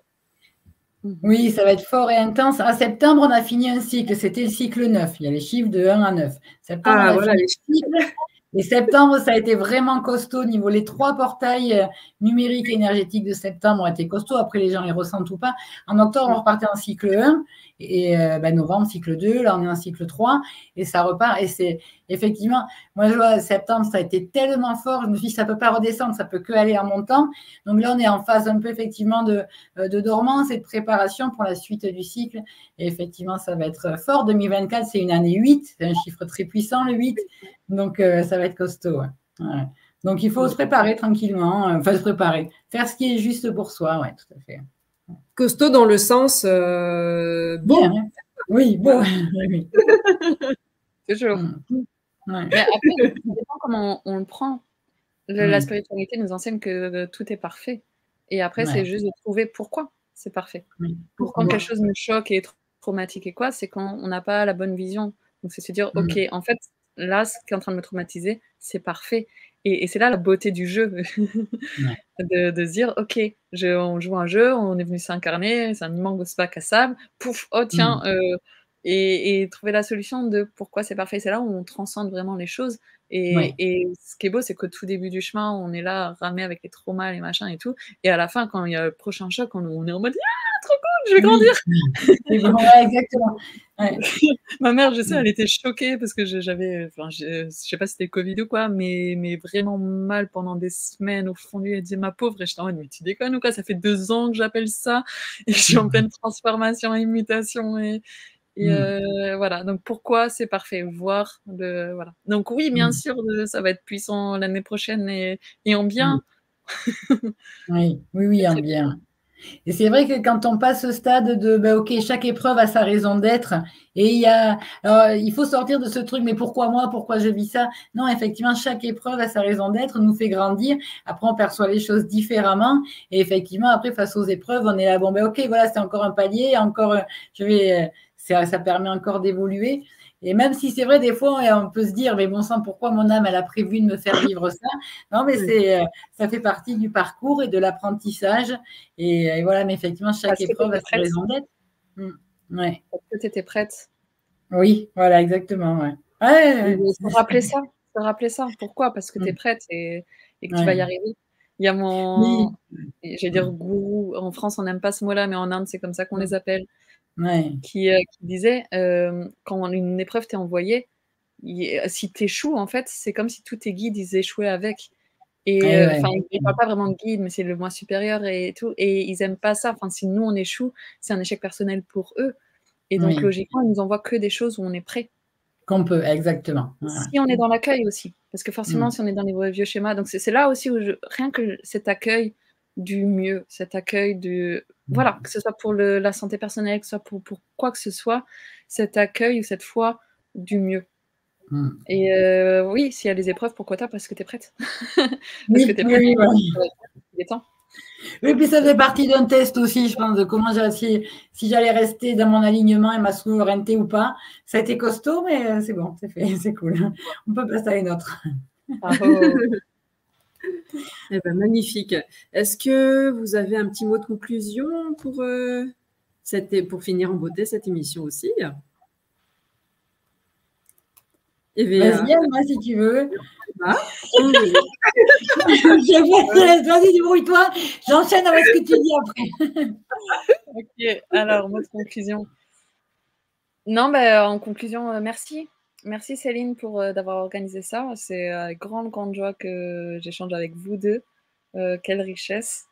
Oui, ça va être fort et intense. À septembre, on a fini un cycle. C'était le cycle 9. Il y a les chiffres de 1 à 9. Septembre, on a fini le cycle. Et septembre, ça a été vraiment costaud au niveau. Les 3 portails numériques et énergétiques de septembre ont été costauds. Après, les gens les ressentent ou pas. En octobre, on repartait en cycle 1. Et novembre, cycle 2. Là, on est en cycle 3. Et ça repart. Et c'est effectivement, moi, je vois septembre, ça a été tellement fort. Je me suis dit, ça ne peut pas redescendre. Ça ne peut que aller en montant. Donc là, on est en phase un peu, effectivement, de dormance et de préparation pour la suite du cycle. Et effectivement, ça va être fort. 2024, c'est une année 8. C'est un chiffre très puissant, le 8. Donc, ça va être costaud. Ouais. Donc, il faut se préparer tranquillement. Se préparer. Faire ce qui est juste pour soi. Oui, tout à fait. Costaud dans le sens bon. Bien, hein. Oui, bon. Oui. Toujours. Mais après, ça dépend comment on le prend. La spiritualité nous enseigne que tout est parfait. Et après, c'est juste de trouver pourquoi c'est parfait. Quand quelque chose nous choque et est traumatique et quoi, c'est quand on n'a pas la bonne vision. Donc, c'est se dire, ok, en fait, là, ce qui est en train de me traumatiser, c'est parfait. Et c'est là la beauté du jeu. de se dire, ok, on joue un jeu, on est venu s'incarner, c'est un immense bac à sable, pouf, oh tiens, et trouver la solution de pourquoi c'est parfait. C'est là où on transcende vraiment les choses, Et ce qui est beau, c'est qu'au tout début du chemin, on est là, ramé avec les traumas, les machins et tout. Et à la fin, quand il y a le prochain choc, on est en mode ah, trop cool, je vais grandir. Oui, ouais, exactement. Ouais. Ma mère, je sais, elle était choquée parce que j'avais, enfin, je sais pas si c'était Covid ou quoi, mais vraiment mal pendant des semaines au fond de lui. Elle disait ma pauvre, et j'étais en mode mais tu déconnes ou quoi? Ça fait 2 ans que j'appelle ça et je suis en pleine transformation et mutation et voilà. Donc pourquoi c'est parfait, voir le voilà. Donc oui, bien sûr, ça va être puissant l'année prochaine et en bien. Oui, oui, en bien. Et c'est vrai que quand on passe ce stade de, ben, ok, chaque épreuve a sa raison d'être, et alors, il faut sortir de ce truc, mais pourquoi moi, pourquoi je vis ça? Non, effectivement, chaque épreuve a sa raison d'être, nous fait grandir. Après, on perçoit les choses différemment, et effectivement, après, face aux épreuves, on est là, bon, ben, ok, voilà, c'est encore un palier, encore, ça permet encore d'évoluer. Et même si c'est vrai, des fois, on peut se dire, mais bon sang, pourquoi mon âme, elle a prévu de me faire vivre ça? Non, mais ça fait partie du parcours et de l'apprentissage. Et voilà, mais effectivement, chaque épreuve a sa raison d'être. Ouais. Parce que tu étais prête. Oui, voilà, exactement. Ouais. Se rappeler ça. Pourquoi? Parce que tu es prête et que tu vas y arriver. Il y a j'allais dire gourou, en France, on n'aime pas ce mot-là, mais en Inde, c'est comme ça qu'on les appelle. Qui disait quand une épreuve t'est envoyée, si tu échoues, en fait, c'est comme si tous tes guides ils échouaient avec. Et enfin, ils parlent pas vraiment de guide, mais c'est le moi supérieur et tout. Et ils aiment pas ça. Enfin, si nous on échoue, c'est un échec personnel pour eux. Et donc logiquement, ils nous envoient que des choses où on est prêt. Qu'on peut, exactement. Si on est dans l'accueil aussi, parce que forcément, si on est dans les vieux schémas, donc c'est là aussi où rien que cet accueil du mieux, cet accueil de voilà, que ce soit pour la santé personnelle, que ce soit pour quoi que ce soit, cet accueil ou cette foi du mieux. Et oui, s'il y a des épreuves, pourquoi pas? Parce que tu es prête. Parce que tu es prête. Il est temps. Oui, puis ça fait partie d'un test aussi, je pense, de comment si j'allais rester dans mon alignement et ma souveraineté ou pas. Ça a été costaud, mais c'est bon, c'est fait, c'est cool. On peut passer à une autre. Eh ben, magnifique. Est-ce que vous avez un petit mot de conclusion pour finir en beauté cette émission aussi? Vas-y, Alma, si tu veux. Vas-y, débrouille-toi. J'enchaîne avec ce que tu dis après. Ok, alors, mot de conclusion. Non, en conclusion, merci. Merci Céline pour d'avoir organisé ça. C'est avec grande joie que j'échange avec vous deux. Quelle richesse.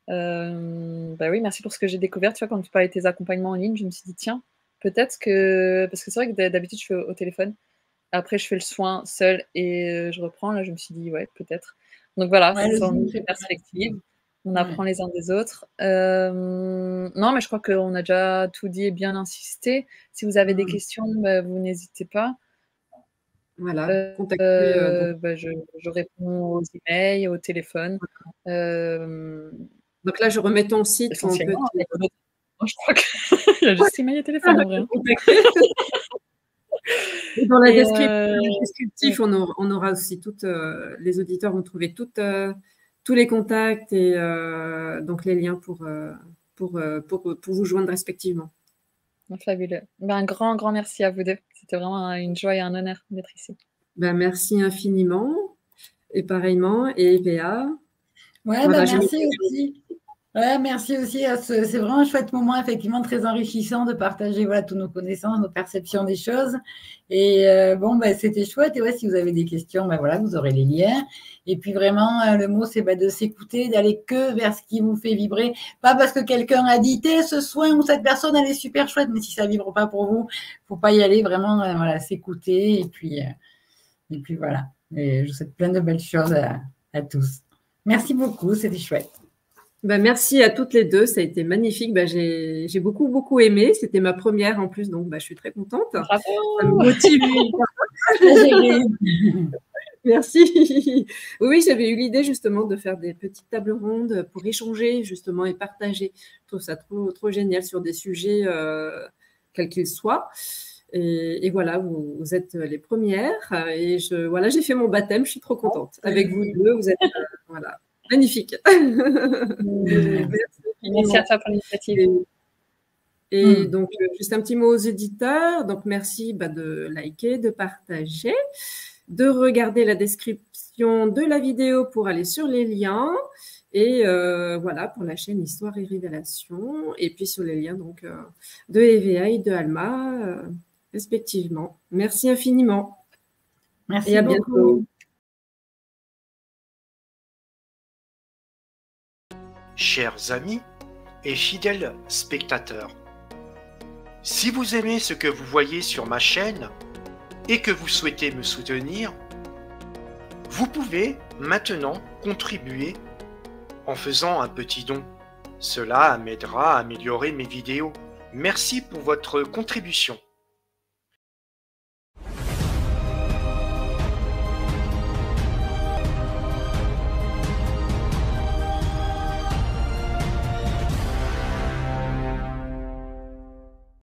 Oui, merci pour ce que j'ai découvert. Tu vois, quand tu parlais de tes accompagnements en ligne, je me suis dit, tiens, peut-être que... Parce que c'est vrai que d'habitude, je fais au téléphone. Après, je fais le soin seul et je reprends. Là, je me suis dit, ouais, peut-être. Donc voilà, c'est une perspective. On apprend les uns des autres. Non, mais je crois qu'on a déjà tout dit et bien insisté. Si vous avez des questions, vous n'hésitez pas. Voilà, je réponds aux emails, au téléphone. Donc là, je remets ton site. Essentiellement, je crois qu'il y a juste email et téléphone en vrai. Et dans la descriptif, on aura aussi les auditeurs vont trouver tous les contacts et donc les liens pour vous joindre respectivement. Fabuleux. Un grand merci à vous deux. C'était vraiment une joie et un honneur d'être ici. Merci infiniment et pareillement. Et Béa. Merci aussi. Ouais, merci aussi. C'est vraiment un chouette moment, effectivement, très enrichissant de partager toutes nos connaissances, nos perceptions des choses. Et c'était chouette. Et si vous avez des questions, vous aurez les liens. Et puis vraiment, le mot, c'est de s'écouter, d'aller que vers ce qui vous fait vibrer. Pas parce que quelqu'un a dit, ce soin ou cette personne, elle est super chouette, mais si ça ne vibre pas pour vous, il ne faut pas y aller. Vraiment, s'écouter. Et puis voilà. Et je vous souhaite plein de belles choses à tous. Merci beaucoup, c'était chouette. Merci à toutes les deux, ça a été magnifique. J'ai beaucoup aimé. C'était ma première en plus, donc je suis très contente. Bravo. Ça me motive. Merci. Oui, j'avais eu l'idée justement de faire des petites tables rondes pour échanger justement et partager. Je trouve ça trop génial sur des sujets quels qu'ils soient. Et voilà, vous êtes les premières. Et j'ai fait mon baptême. Je suis trop contente. Avec vous deux, vous êtes voilà. Magnifique. Merci à toi pour l'initiative. Et donc, juste un petit mot aux éditeurs. Donc, merci de liker, de partager. de regarder la description de la vidéo pour aller sur les liens. Et voilà, pour la chaîne Histoire et Révélation. Et puis sur les liens donc, de EVA et de Alma, respectivement. Merci infiniment. Merci et à beaucoup. bientôt. Chers amis et fidèles spectateurs, si vous aimez ce que vous voyez sur ma chaîne et que vous souhaitez me soutenir, vous pouvez maintenant contribuer en faisant un petit don. Cela m'aidera à améliorer mes vidéos. Merci pour votre contribution.